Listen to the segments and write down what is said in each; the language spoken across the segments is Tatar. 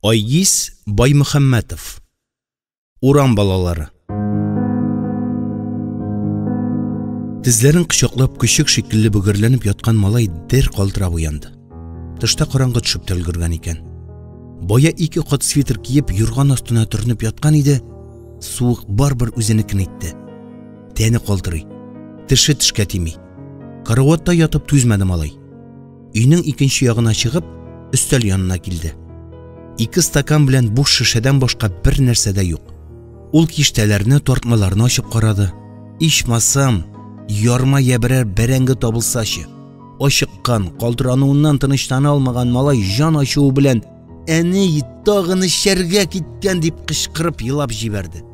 Айгиз Баймөхәммәтов. Урам балалары. Тезләрен кочаклап күшек шикелле бөгерләнеп яткан малай дер калтырап уянды. Тышта караңгы төшеп өлгергән икән. Бая 2 кат свитер киеп юрган астына төрнеп яткан иде. Суык барбер үзенекен итте. Тәне калтырый. Теше тешкә тими. Караватта ятып түзмәде малай. Өйнең икенче ягына чыгып, өстәл янына килде. 2 стакан белән буш шешәдән башка бер нәрсә дә юк. Ул киштәләрне, тартмаларны ачып карады. Ичмасам, ярма ябрәр бәрәңге табылсачы. Ашыккан, калтырануыннан тынычлана алмаган малай жан ачуы белән «Әни, тагын эчәргә киткән» дип кычкырып елап җибәрде.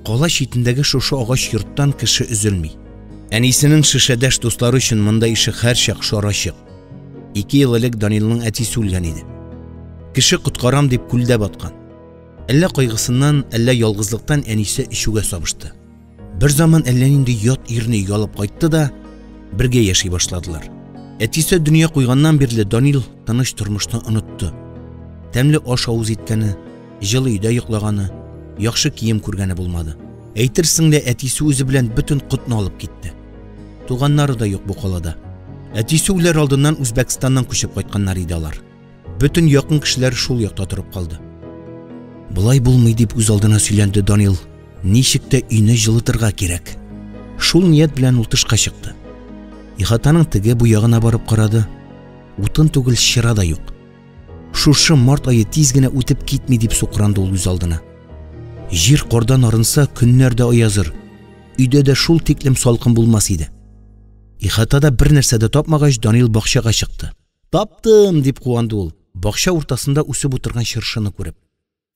Кала читендәге шушы агач йорттан кеше üzелми. Әнисенең шешәдәш дуслары өчен монда ише һәрчак шарачык. 2 ел элек Данилның әтисе үлгән иде. Кеше коткарам дип күлдә баткан. Әллә кайгысыннан, әллә ялгызлыктан әнисе ишүгә сабышты. Бер заман әллә нинди ят ирне ялып кайтты да, бергә яши башладылар. Әтисе дөнья куйганнан бирле Данил тыныч тормышны онытты. Тәмле аш авыз иткәне, җылы өйдә йоклаганы, яхшы кием күргәне булмады. Әйтерсең дә әтисе үзе белән бөтен котны алып китте. Туганнары да юк бу калада. Әтисе үләр алдыннан Үзбәкстаннан күчеп кайтканнар иде алар. Бөтен якын кешеләр шул якта торып калды. Булай булмый дип үз алдына сөйләнде Данил. Ничек тә өйне җылытырга кирәк. Шул ният белән ул тышка чыкты. Ихатаның теге бу ягына барып карады. Утын түгел чыра да юк. Шушы март айы тиз генә үтеп китми дип сукранды ул үз алдына. Җир кордан арынса көннәр дә аязыр. Өйдә дә шул тиклем салкын булмас иде. Ихатада бер нәрсә дә тапмагач Данил бакчага чыкты. Таптым дип куанды ул. Бакча уртасында үсеп утырган чыршыны күреп.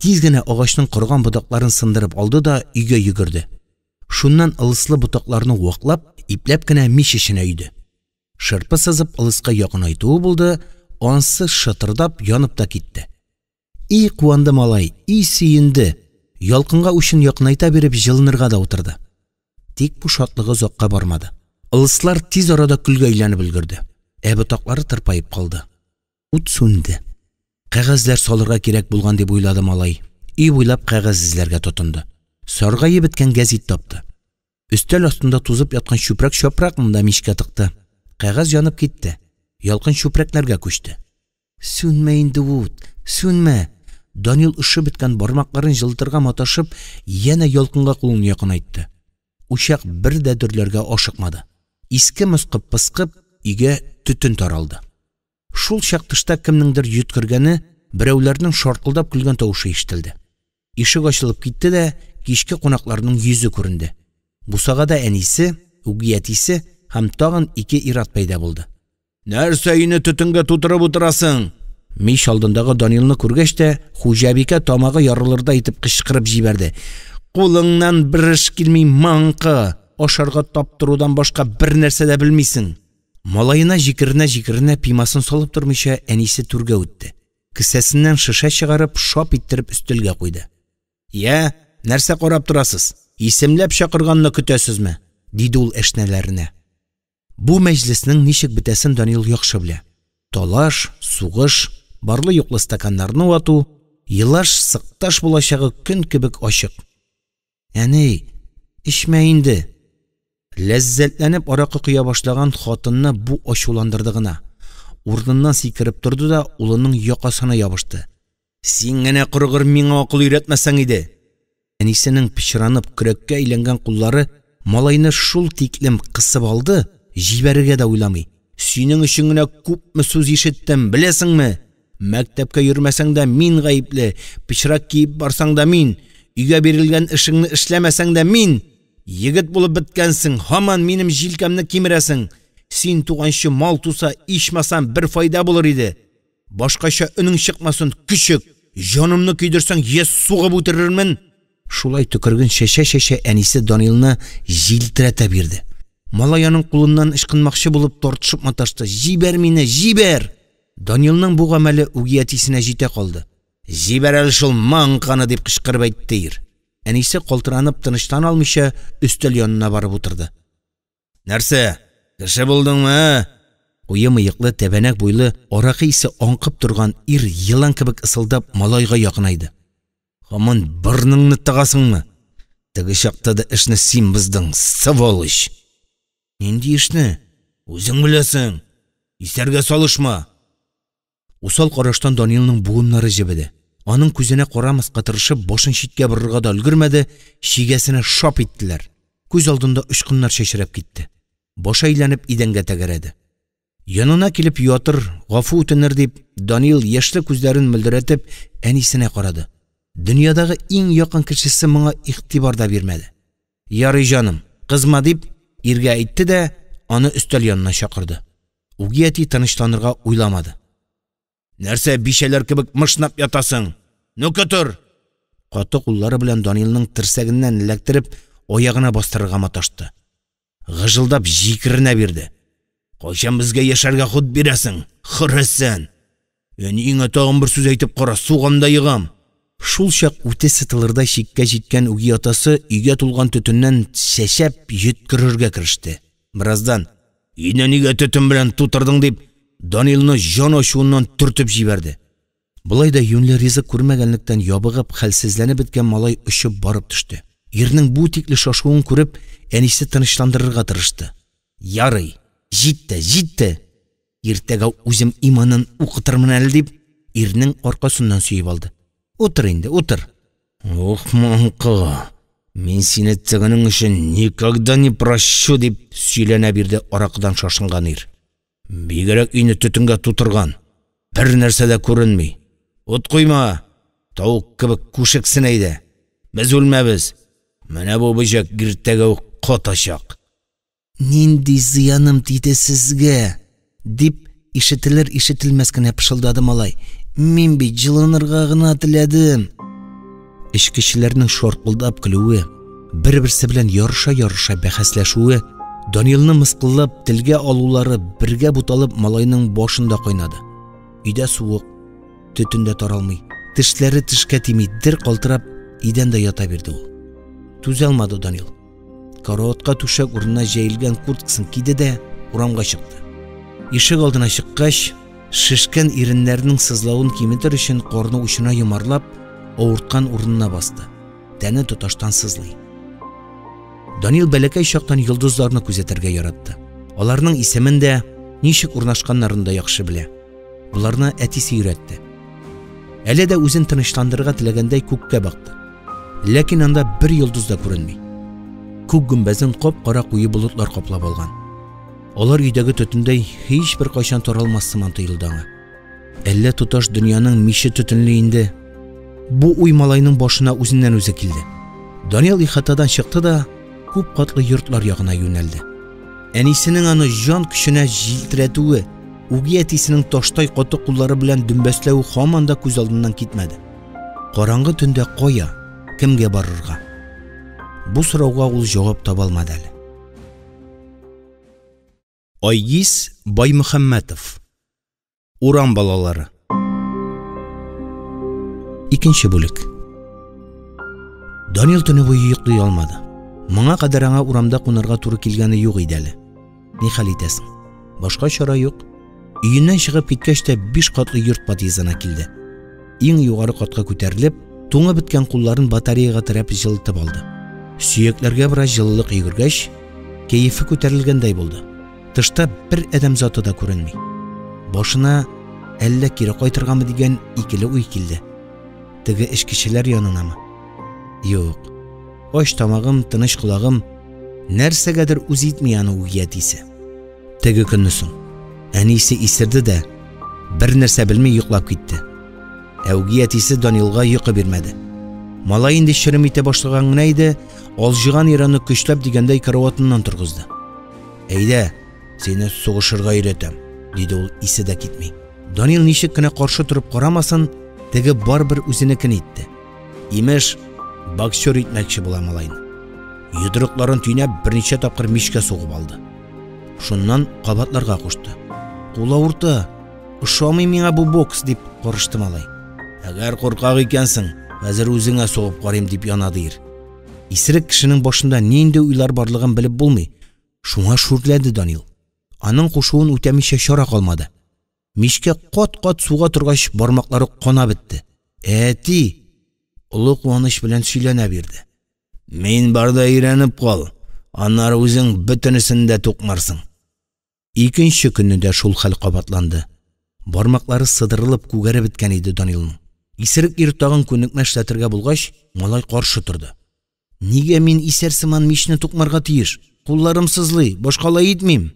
Тиз генә агачның корган ботакларын сындырып алды да өйгә йөгерде. Шуннан ылыслы ботакларны ваклап, ипләп кенә мич эченә өйде. Шырпы сызып ылыска якынайтуы булды, ансы шытырдап янып та китте. И куанды малай, и сөенде. Ялкынга үчен якынайта биреп җылынырга да утырды. Тик бу шатлыгы озакка бармады. Ылыслар тиз арада көлгә әйләнеп өлгерде. Ботаклары тырпайып калды. Ут сүнде. Кәгазьләр салырга кирәк булган дип уйлады малай. Үй буйлап кәгазь эзләргә тотынды. Саргайып беткән гәзит тапты. Өстәл астында тузып яткан чүпрәк монда мичкә тыкты. Кәгазь янып китте. Ялкын чүпрәкләргә күчте. Сүнмә инде ут, сүнмә. Данил ышып беткән бармакларын җылтырга маташып, яна ялкынга кулын якынайтты. Учак бер дә дөрләргә ашыкмады. Иске мыскып пыскып, өйгә төтен таралды. Шул чак тышта кемнеңдер йөткергәне, берәүләрнең шаркылдап көлгән тавышы ишетелде. Ишек ачылып китте дә, кичке кунакларның йөзе күренде. Бусагада әнисе, үгиятисе һәм тагын 2 ират пайда булды. Нәрсә өйне төтенгә тутырып утырасың? Мич алдындагы Данилны күргәч тә, хуҗабикә тамагы ярылырда итеп кычкырып җибәрде. Кулыңнан бер эш килми, маңкы. Ашарга таптырудан башка бер нәрсә дә белмисең. Малайына җикеренә пимасын салып тормыйча әнисе түргә үтте. Кесәсеннән шешә чыгарып, шап иттереп өстәлгә куйды. Я, нәрсә карап торасыз? Исемләп чакырганны көтәсезме? Диде ул әшнәләренә. Бу мәҗлеснең ничек бетәсен Данил яхшы белә. Талаш, сугыш, барлы юклы стаканнарны вату, елаш сыкташ булачагы көн кебек ачык. Әни, ичмә инде. Ләззәтләнеп аракы куя башлаган хатынны бу ачуландырды гына. Урыныннан сикереп торды да улының якасына ябышты. Син генә кургыр миңа акыл өйрәтмәсәң иде. Әнисенең пычранып көрәккә әйләнгән куллары малайны шул тиклем кысып алды, җибәрергә дә уйламый. Синең өчен генә күпме сүз ишеттем, беләсеңме? Мәктәпкә йөрмәсәң дә мин гаепле, пычрак киеп барсаң да мин, өйгә бирелгән эшеңне эшләмәсәң дә мин. Егет булып биткәнсең, һаман минем җилкәмне кимерәсең. Син туганчы мал туса, ичмасам бер файда булыр иде. Башкача үнең чыкмасын, күчек. Җанымны көйдерсәң, я сугып үтерермен. Шулай төкергән шәшә әнисе Данилны җилтерәтә бирде. Малаяның кулыннан ышкынмакчы булып тартышып маташты. Җибәр мине, җибәр. Данилның бу гамәле үгиятисенә җитә калды. Җибәр әле шул маңканы дип кычкырып әйтте. Әнисе калтыранып тынычлана алмыйча өстәл янына барып утырды. Нәрсә? Кеше булдыңмы? Куе мыйыклы, тәбәнәк буйлы, аракы исе аңкып торган ир йылан кебек ысылдап малайга якынайды. Хаман бырныңны тыгасыңмы? Теге чакта да эшне син быздың, сволочь. Нинди эшне? Үзең беләсең. Исәргә салышма. Усал караштан Данилның буыннары җебеде. Аның күзенә карамаска тырышып, башын читкә борырга да өлгермәде, шигәсенә шап иттеләр. Күз алдында очкыннар чәчрәп китте. Башы әйләнеп идәнгә тәгәрәде. Янына килеп ятыр, гафу үтенер дип, Данил яшьле күзләрен мөлдерәтеп әнисенә карады. Дөньядагы иң якын кешесе моңа игътибар да бирмәде. Ярый җаным, кызма дип иргә әйтте дә, аны өстәл янына чакырды. Үги әти тынычланырга уйламады. Нәрсә бишәләр кебек мышнап ятасың? Нүкә тор! Каты куллары белән Данилның тирсәгеннән эләктереп, аягына бастырырга маташты. Гыжылдап җикеренә бирде. Кайчан безгә яшәргә худ бирәсең? Хөрәсән! Әниеңә тагын бер сүз әйтеп кара, суганда егам. Шул чак үте сытылырдай чиккә җиткән үги атасы өйгә тулган төтеннән чәчәп йөткерергә кереште. Бираздан "Инә нигә төтен белән тутырдың?" дип Данилны җан ачуыннан төртеп җибәрде. Булай да юньле ризык күрмәгәнлектән ябыгып, хәлсезләнеп беткән малай очып барып төште. Ирнең бу тикле шашуын күреп, әнисе тынычландырырга тырышты. Ярый, җитте. Иртәгә үзем иманын укытырмын әле дип, ирнең аркасыннан сөйеп алды. Утыр инде, утыр. Ох, маңкы. Мин сине тегенең өчен никогда не прощу дип сөйләнә бирде аракыдан шашынган ир. Бигрәк өйне төтөнгә тутырган. Бер нәрсә дә күренми. Ут куйма. Тавык кебек күшексен әйдә. Без үлмәбез. Менә бу бөҗәк иртәгә үк катачак. Нинди зыяным тиде сезгә? Дип ишетелер-ишетелмәс кенә пышылдады малай. Мин бит җылынырга гына теләдем. Эш кешеләрнең шаркылдап көлүе, бер-берсе белән ярыша бәхәсләшүе, Данилны мыскыллап телгә алулары бергә буталып малайның башында кайнады. Өйдә суык, төтендә таралмый, тешләре тешкә тими, дер калтырап, идәндә ята бирде ул. Түзә алмады Данил. Караватка түшәк урынына җәелгән курткасын киде дә урамга чыкты. Ишек алдына чыккач, шишкән иреннәрнең сызлавын киметер өчен карны учына йомарлап, авырткан урынына басты. Тәне тоташтан сызлый. Данил бәләкәй чактан йолдызларны күзәтергә яратты. Аларның исемен дә, ничек урнашканнарын да яхшы белә. Буларны әтисе өйрәтте. Әле дә үзен тынычландырырга теләгәндәй күккә бакты. Ләкин анда бер йолдыз да күренми. Күк гөмбәзен кап-кара куе болытлар каплап алган. Алар өйдәге төтендәй һичбер кайчан таралмас сыман тоелды аңа. Әллә туташ дөньяның мише төтенле инде. Бу уй малайның башына үзеннән үзе килде. Данил ихатадан чыкты да күп катлы йортлар ягына юнәлде. Әнисенең аны җан көченә җилтерәтүе, үги әтисенең таштай каты куллары белән дөмбәсләүе һаман да күз алдыннан китмәде. Караңгы төндә кая, кемгә барырга? Бу сорауга ул җавап таба алмады әле. Айгиз Баймөхәммәтов. Урам балалары. Икенче бүлек. Данил төне буе йоклый алмады. Моңа кадәр аңа урамда кунарга туры килгәне юк иде әле. Ни хәл итәсең? Башка чара юк. Өеннән чыгып киткәч тә 5 катлы йорт подъездына килде. Иң югары катка күтәрелеп, туңы биткән кулларын батареяга терәп җылытып алды. Сөякләргә бераз җылылык йөгергәч, кәефе күтәрелгәндәй булды. Тышта бер адәм заты да күренми. Башына әллә кире кайтыргамы дигән икеле уй килде. Теге эшкечеләр янынамы? Юк. Аш тамагым, тыныч кулагым нәрсәгәдер үз итми аны үги әтисе. Теге көнне соң әнисе исерде дә бер нәрсә белмей йоклап китте. Үги әтисе Данилга йокы бирмәде. Малай инде шырым итә башлаган гына иде, алҗыган ираны көчләп дигәндәй караватыннан торгызды. Әйдә, сине сугышырга өйрәтәм, диде ул исе дә китми. Данил ничек кенә каршы турып карамасын, теге барбер үзенекен итте. Имеш, боксер итмәкче була малайны. Йодрыкларын төйнәп берничә тапкыр мичкә сугып алды. Шуннан кабатларга кушты. Кул авырта, ошамый миңа бу бокс дип карышты малай. Әгәр куркак икәнсең, хәзер үзеңә сугып карыйм дип янады ир. Исерек кешенең башында нинди уйлар барлыгын белеп булмый. Шуңа шүрләде Данил. аның кушуын үтәмичә чара калмады. Мишкә кат-кат суга торгач бармаклары кана бетте. Әти, улы куаныч белән сөйләнә бирде. Мин барда өйрәнеп кал, аннары үзең бөтенесен дә тукмарсың. Икенче көнне дә шул хәл кабатланды. Бармаклары сыдырылып күгәреп беткән иде Данилның. Исерек ир тагын күнекмә эшләтергә булгач, малай каршы торды. Нигә мин исәрсыман мичне тукмарга тиеш? Кулларым сызлый, башкалай итмим.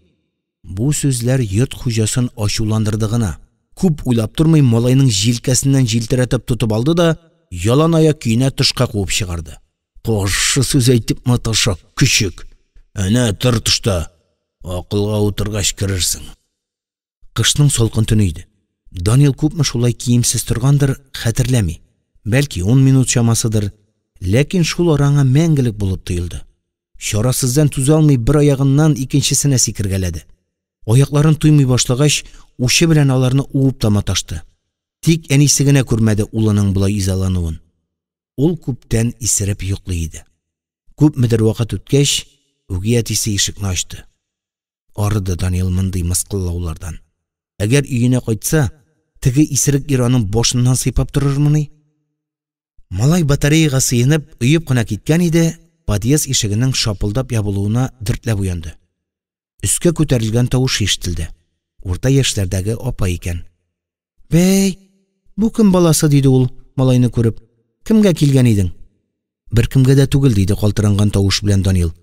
Бу сүзләр йорт хуҗасын ачуландырды гына. Күп уйлап тормый малайның җилкәсеннән җилтерәтеп тутып алды да, ялан аяк көенә тышка куып чыгарды. Каршы сүз әйтеп маташа, küçük. Әнә тор тышта. Акылга утыргач керерсең. Кышның салкын төне иде. Данил күпме шулай киемсез торгандыр, хәтерләми. Бәлки 10 минут чамасыдыр, ләкин шул араңа мәңгелек булып тоелды. Чарасыздан түзә алмый бер аягыннан икенчесенә сикергәләде. Аякларын туймый башлагач, ушы белән аларны уып та маташты. Тик әнисе генә күрмәде улының булай изалануын. Ул күптән исереп йоклый иде. Күпмедер вакыт үткәч, үги әтисе ишекне ачты. Арыды Данил мондый мыскыллаулардан. Әгәр өенә кайтса, теге исерек ир аның башыннан сыйпап торырмыни? Малай батареяга сыенып, өйеп кына киткән иде, подъезд ишегенең шапылдап ябылуына дертләп уянды. Өскә күтәрелгән тавыш ишетелде. Урта яшьләрдәге апа икән. "Бәй, бу кем баласы?" диде ул, малайны күреп. "Кемгә килгән идең?" "Беркемгә дә түгел", диде калтыранган тавыш белән Данил.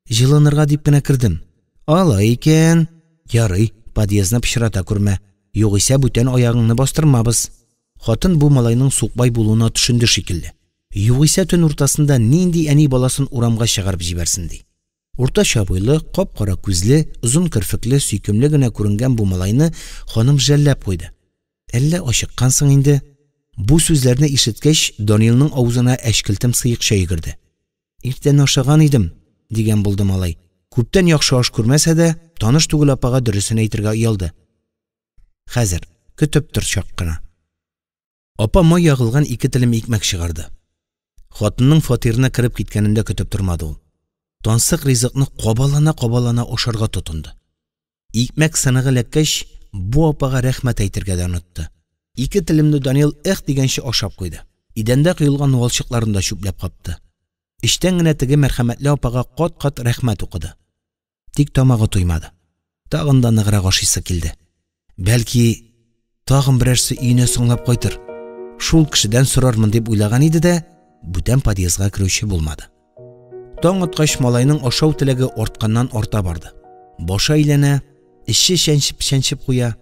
"Җылынырга дип кенә кердем." "Алай икән. Ярый, подъездны пычрата күрмә. Югыйсә бүтән аягыңны бастырмабыз." Хатын бу малайның сукбай булуына төшенде шикелле. Югыйсә төн уртасында нинди әни баласын урамга чыгарып җибәрсен ди. Уртача буйлы, кап-кара күзле, озын кирфекле, сөйкемле генә күренгән бу малайны ханым жәлләп куйды. "Әллә ашыккансың инде?" Бу сүзләрне ишеткәч, Данилның авызына әшкелтем сыйыкча йөгерде. "Иртән ашаган идем", дигән булды малай. Күптән яхшы аш күрмәсә дә, таныш түгел апага дөресен әйтергә уялды. "Хәзер көтеп тор чак кына." Апа май ягылган 2 телем икмәк чыгарды. Хатынның фатирына кирип киткәнендә көтеп тормады ул. Тансык ризыкны кабалана ашарга тотынды. Икмәк сыныгы ләккәч, бу апага рәхмәт әйтергә дә онытты. 2 телемне Данил дигәнче ашап куйды. Идәндә кыйлган валчыкларын да чүпләп капты. Иштән генә теге мәрхәмәтле апага кат-кат рәхмәт укыды. Тик тамагы туймады. Тагын да ныграк ашыйсы килде. Бәлки, тагын берәрсе өенә соңлап кайтыр. Шул кешедән сорармын дип уйлаган иде дә, бүтән подъездга кирүче булмады. Таң аткач малайның ашау теләге артканнан арта барды. Башы әйләнә, эше шәнчеп куя.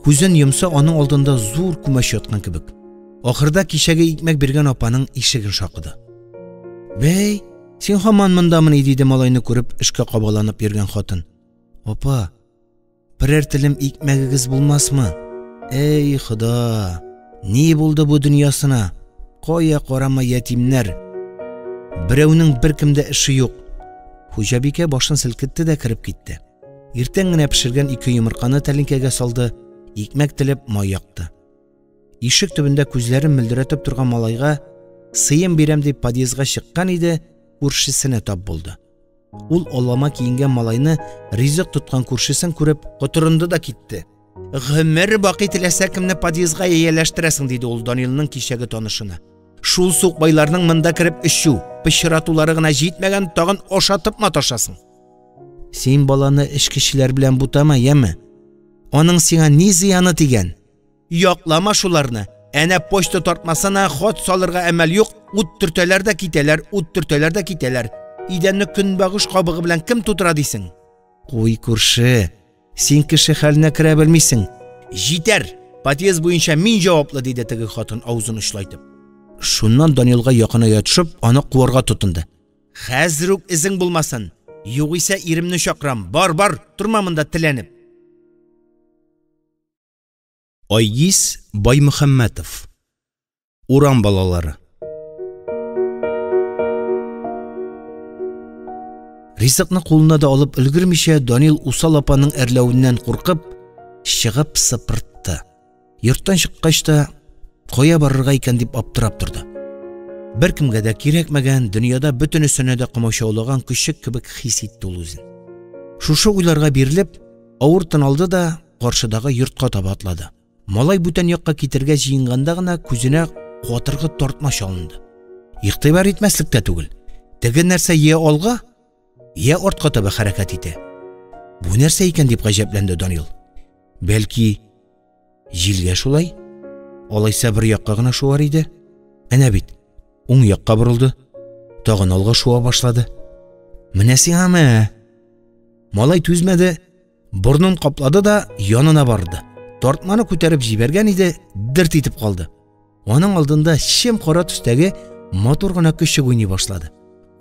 Күзен йомса, аның алдында зур күмәч яткан кебек. Ахырда кичәге икмәк биргән апаның ишеген шакыды. "Бәй, син һаман мондамыни?" диде малайны күреп эшкә кабаланып йөргән хатын. "Апа, берәр телем икмәгегез булмасмы? Эй Хода, ни булды бу дөньясына? Кая карама ятимнәр? Берәүнең беркемдә эше юк." Хуҗабикә башын селкетте дә кирип китте. Иртән генә пешергән 2 йомырканы тәлинкәгә салды, икмәк телеп май якты. Ишек төбендә күзләрен мөлдерәтеп торган малайга сыйым бирәм дип подъездга чыккан иде, күршесенә тап булды. Ул алама киенгән малайны ризык тоткан күршесен күреп, котырынды да китте. "Гомер бакый теләсә кемне подъездга ияләштерәсең", диде ул Данилның кичәге танышына. "Шул сукбайларның монда кирип эшчү, пычратулары гына җитмәгән, тагын ашатып маташасың. Син баланы эш кешеләр белән бутама, яме? Аның сиңа ни зыяны тигән? Яклама шуларны. Әнә почта тартмасына хат салырга әмәл юк, ут төртәләр дә китәләр. Идәнне көнбагыш кабыгы белән кем тутыра дисең?" "Куй күрше, син кеше хәленә керә белмисең." "Җитәр, подъезд буенча мин җаваплы", диде теге хатын авызын учлайтып. Шуннан Данилга якыная төшеп, аны куарга тотынды. "Хәзер үк изең булмасын. Югыйсә иремне чакырам. Бар, турма монда теләнеп." Айгиз Баймөхәммәтов. Урам балалары. Ризыкны кулына да алып өлгермичә, Данил усал апаның әрләвеннән куркып, чыгып сыпыртты. Йорттан чыккач та, кая барырга икән дип аптырап торды. Беркемгә дә кирәкмәгән, дөньяда бөтенесенә дә кымачаулаган көчек кебек хис итте ул үзен. Шушы уйларга бирелеп, Авыр тын алды да каршыдагы йортка таба атлады. Малай бүтән якка китергә җыенганда гына күзенә катыргы тартма чалынды. Игътибар итмәслек тә түгел. Теге нәрсә я алга, я артка таба хәрәкәт итә. Бу нәрсә икән дип гаҗәпләнде Данил. Бәлки җилгә шулай? Алайса бер якка гына шуар иде. Әнә бит, уң якка борылды. Тагын алга шуа башлады. Менә сиңаме. Малай түзмәде, бурнын каплады да янына барды. Тартманы күтәреп җибәргән иде, дирт итеп калды. Аның алдында шем кара төстәге матур гына көчек уйный башлады.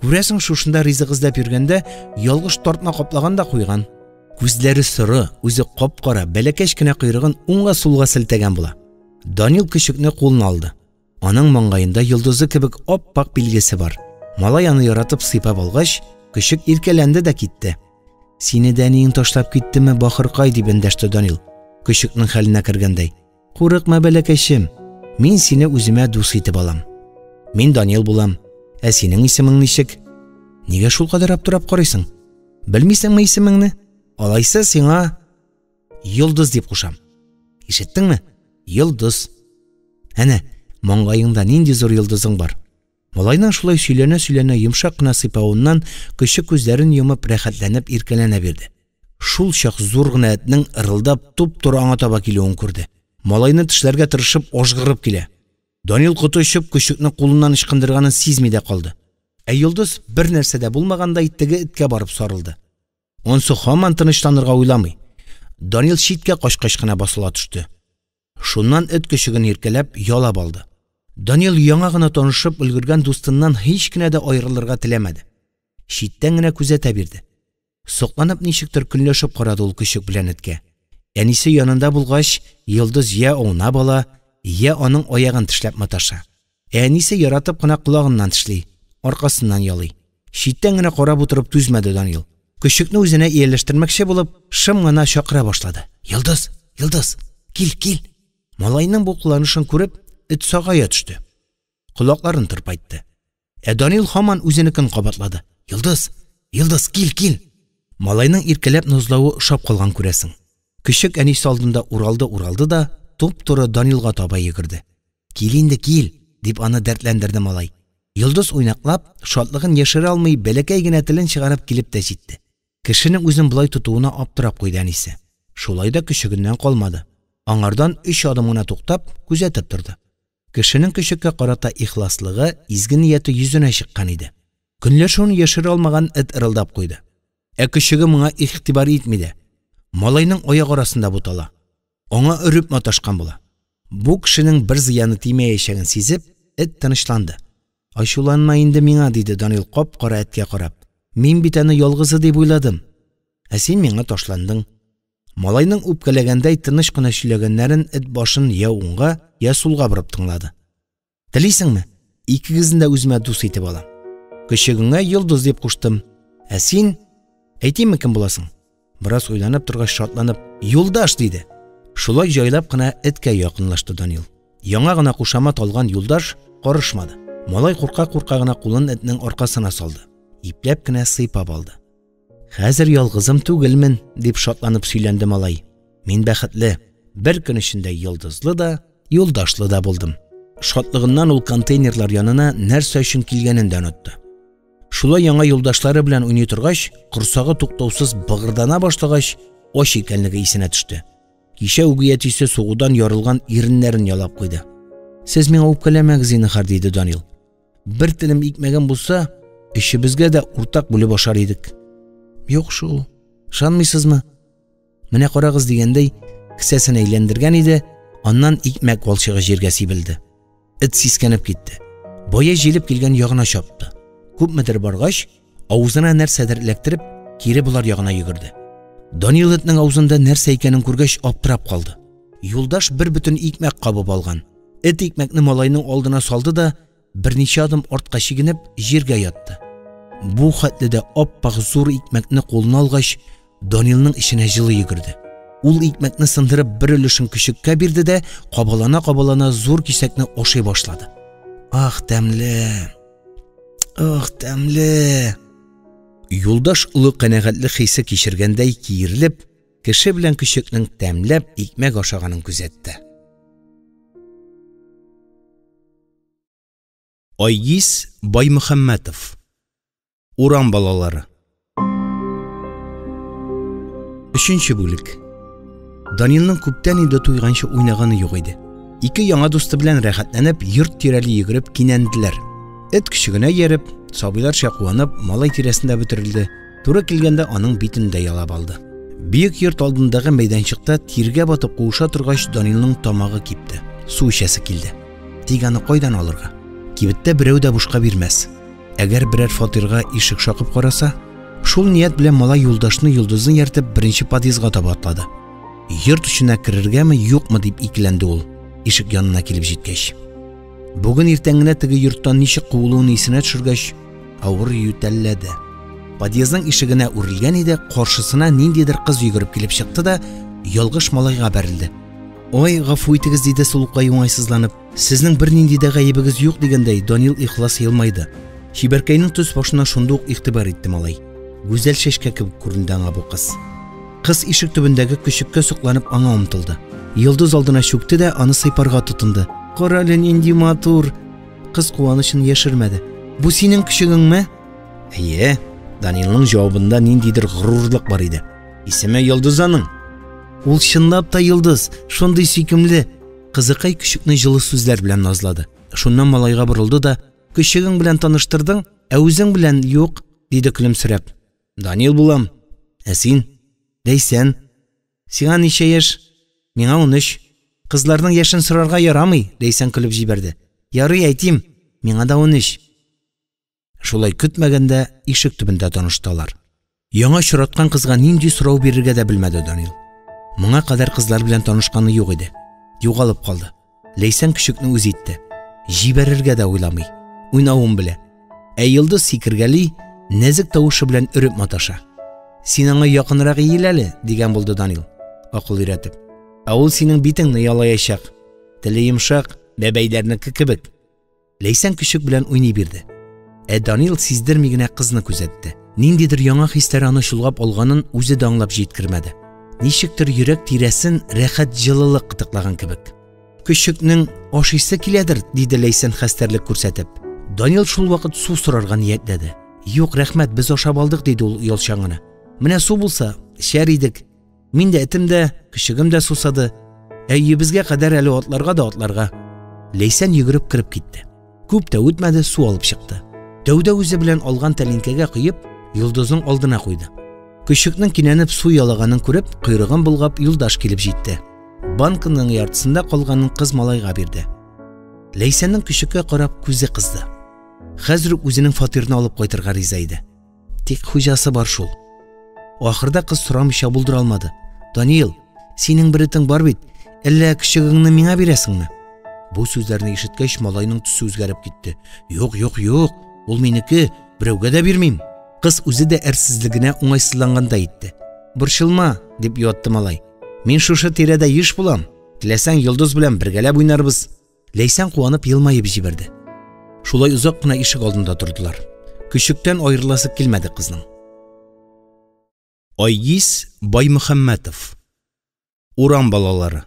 Күрәсең, шушында ризык эзләп йөргәндә ялгыш тартма каплаган да куйган. Күзләре сыры, үзе кап-кара, бәләкәч кенә койрыгын уңга-сулга селтәгән була. Данил көчекне кулына алды. Аның маңгаенда йолдызы кебек ап-пак билгесе бар. Малай аны яратып сыйпап алгач, көчек иркәләнде дә китте. Сине дәниең ташлап киттеме, бахыркай, дип эндәште Данил. Көчекнең хәленә кергәндәй. Курыкма, бәләкәчем. Мин сине үземә дус итеп алам. Мин Данил булам. Ә синең исемең ничек? Нигә шул кадәр аптырап карыйсың? Белмисеңме исемеңне? Алайса сиңа Йолдыз дип кушам. Ишеттеңме? Йолдыз. Әнә, маңгаеңда нинди зур йолдызың бар. Малайның шулай сөйләнә-сөйләнә йомшак кына сыйпавыннан көчек күзләрен йомып рәхәтләнеп иркәләнә бирде. Шул чак зур гына этнең ырылдап туп-туры аңа таба килүен күрде. Малайны тешләргә тырышып ажгырып килә. Данил коты очып көчекне кулыннан ычкындырганын сизми дә калды. Ә Йолдыз бер нәрсә дә булмагандай теге эткә барып сарылды. Онсы һаман тынычланырга уйламый. Данил читкә качкач кына басыла төште. Шуннан эт көчеген иркәләп ялап алды. Данил яңа гына танышып өлгергән дустыннан һич кенә дә аерылырга теләмәде. Читтән генә күзәтә бирде. Сокланып ничектер көнләшеп карады ул көчек белән эткә. Әнисе янында булгач, Йолдыз я оңна бала, я аның аягын тешләп маташа. Әнисе яратып кына колагыннан тешли, аркасыннан ялый. Читтән генә карап утырып түзмәде Данил. Көчекне үзенә ияләштермәкче булып, шым гына чакыра башлады. Йолдыз, Йолдыз, кил. Малайның бу кыланышын күреп, эт сагая төште. Колакларын тырпайтты. Ә Данил һаман үзенекен кабатлады. Йолдыз, кил. Малайның иркәләп нозлавы шап калган күрәсең. Көчек әнисе алдында уралды да, туп-туры Данилга таба йөгерде. Кил, дип аны дәртләндерде малай. Йолдыз уйнаклап, шатлыгын яшерә алмый, бәләкәй генә телен чыгарып килеп тә җитте. Кешенең үзен булай тотуына аптырап куйды әнисе. Шулай да көчегеннән калмады. Аңардан 3 адым гына туктап, күзәтеп торды. Кешенең көчеккә карата ихласлыгы, изге нияте йөзенә чыккан иде. Көнләшүен яшерә алмаган эт ырылдап куйды. Ә көчеге моңа игътибар итми дә. Малайның аяк арасында бутала. Аңа өрүп маташкан була. Бу кешенең бер зыяны тимәячәген сизеп, эт тынычланды. Ачуланма инде миңа, диде Данил кап-кара эткә карап. Мин бит аны ялгызы дип уйладым. Ә син миңа ташландың. Малайның үпкәләгәндәй тыныч кына сөйләгәннәрен эт башын я уңга, я сулга борып тыңлады. Телисеңме? Икегезне дә үземә дус итеп алам. Көчегеңә Йолдыз дип куштым. Ә син әйтимме кем буласың? Бераз уйланып торгач шатланып, Юлдаш диде. Шулай җайлап кына эткә якынлашты Данил. Яңа гына кушамат алган Юлдаш карышмады. Малай курка-курка гына кулын этнең аркасына салды. Ипләп кенә сыйпап алды. Хәзер ялгызым түгелмен, дип шатланып сөйләнде малай. Мин бәхетле, бер көн эчендә Йолдызлы да, Юлдашлы да булдым. Шатлыгыннан ул контейнерлар янына нәрсә өчен килгәнен дә онытты. Шулай яңа юлдашлары белән уйный торгач, корсагы туктаусыз быгырдана башлагач, аш икәнлеге исенә төште. Кичә үги әтисе сугудан ярылган иреннәрен ялап куйды. Сез миңа үпкәләмәгез, зинһар, диде Данил. Бер телем икмәгән булса, эшебезгә дә уртак бүлеп ашар идек. Юк шул, шанмыйсызмы? Менә карагыз, дигәндәй, кесәсен әйләндергән иде, аннан икмәк балчыгы җиргә сибелде. Эт сискәнеп китте. Бая җилеп килгән ягына чапты. Күпмедер баргач, авызына нәрсәдер эләктереп, кире булар ягына йөгерде. Данил этнең авызында нәрсә икәнен күргәч аптырап калды. Юлдаш бер бөтен икмәк кабып алган. Эт икмәкне малайның алдына салды да, берничә адым артка чигенеп, җиргә ятты. Бу хәтледә ап-пак зур икмәкне кулына алгач, Данилның ишенә җылы йөгерде. Ул икмәкне сындырып бер өлешен көчеккә бирде дә, кабалана зур кисәкне ашый башлады. Ах, тәмле! Ах, тәмле! Юлдаш улы канәгатьле хисе кичергәндәй киерилеп, кеше белән көчекнең тәмләп икмәк ашаганын күзәтте. Айгиз Баймөхәммәтов. Урам балалары. 3-нче бүлек. Данилның күптән инде туйганчы уйнаганы юк иде. Ике яңа дусты белән рәхәтләнеп, йорт тирәли йөгереп кинәнделәр. Эт кешегенә ярып, сабыйлар шакуанып, малай тирәсендә бөтерелде. Туры килгәндә аның битендә ялап алды. Бийек йорт алдындагы мәйданчыкта тиргә батып куыша торгач, Данилның тамагы кипте. Су эчәсе килде. Тик аны кайдан алырга? Кибеттә берәү дә бушка бирмәс. Әгәр берәр фатирга ишек шакып караса, шул ният белән малай юлдашны йолдызын яртып беренче подъездга таба атлады. Йорт эченә керергәме, юкмы дип икеләнде ул. Ишек янына килеп җиткәч. Бүген иртәнгенә теге йорттан ничек куылуын исенә төшергәч, авыр ютәлләде. Подъездның ишегенә үрелгән иде, каршысына ниндидер кыз йөгереп килеп чыкты да, ялгыш малайга бәрелде. Ой, гафу итегез, диде сулукай уңайсызланып. Сезнең бер нинди дә гаебегез юк дигәндәй, Данил ихлас елмайды. Чибәркәйнең төс башына шундук игътибар итте малай. Гүзәл шәшкә кебек күренде аңа бу кыз. Кыз ишек төбендәге көчеккә сокланып аңа омтылды. Йолдыз алдына чүкте дә аны сыйпарга тотынды. Кара әле нинди матур. Кыз куанычын яшермәде. Бу синең көчегеңме? Әйе. Данилның җавабында ниндидер горурлык бар иде. Исеме Йолдыз аның. Ул чынлап та Йолдыз, шундый сөйкемле. Кызыкай көчекне җылы сүзләр белән назлады. Шуннан малайга борылды да, көчегең белән таныштырдың, ә үзең белән юк, диде көлемсерәп. Данил булам. Ә син? Ләйсән. Сиңа ничә яшь? Миңа 13. Кызларның яшен сорарга ярамый, Ләйсән көлеп җибәрде. Ярый, әйтим, миңа да 13. Шулай көтмәгәндә ишек төбендә таныштылар. Яңа чираткан кызга нинди сорау бирергә дә белмәде Данил. Моңа кадәр кызлар белән танышканы юк иде. Югалып калды. Ләйсән көчекне үз итте. Җибәрергә дә уйламый. Уйнавын белә. Ә Йолдыз сикергәли, нәзек тавышы белән өреп маташа. Син аңа якынрак иел әле, дигән булды Данил, акыл өйрәтеп. Ә ул синең битеңне ялаячак. Теле йомшак, бәбәйләрнеке кебек. Ләйсән көчек белән уйный бирде. Ә Данил сиздерми генә кызны күзәтте. Ниндидер яңа хисләр аны чулгап алганын үзе дә аңлап җиткермәде. Ничектер йөрәк тирәсен рәхәт җылылык кытыклаган кебек. Көчекнең ашыйсы киләдер, диде Ләйсән хәстәрлек күрсәтеп. Данил шул вакыт су сорарга ниятләде. Юк, рәхмәт, без ашап алдык, диде ул ялчаңына. Менә су булса, шәр идек. Мин дә этем дә, көчегем дә сусады. Әйебезгә кадәр әле атларга да атларга. Ләйсән йөгереп кирип китте. Күп тә үтмәде, су алып чыкты. Тәүдә үзе белән алган тәлинкәгә кыеп, Йолдызның алдына куйды. Көчекнең кинәнеп су ялаганын күреп, койрыгын булгап Юлдаш килеп җитте. Банкының яртысында калганын кыз малайга бирде. Ләйсәннең көчеккә карап күзе кызды. Хәзер үзенең фатирына алып кайтырга риза иде. Тик хуҗасы бар шул. Ахырда кыз сорамыйча булдыра алмады. Данил, синең биретең бар бит, әллә көчегеңне миңа бирәсеңме? Бу сүзләрне ишеткәч, малайның төсе үзгәреп китте. Юк, юк, юк, ул минеке, берәүгә дә бирмим. Кыз үзе дә әрсезлегенә уңайсызланганда итте. Борчылма, дип ятты малай. Мин шушы тирәдә еш булам. Теләсәң Йолдыз белән бергәләп уйнарбыз. Ләйсән куанып елмаеп җибәрде. Шулай озак кына ишек алдында тордылар. Көчектән аерыласы килмәде кызның. Айгиз Баймөхәммәтов. Урам балалары.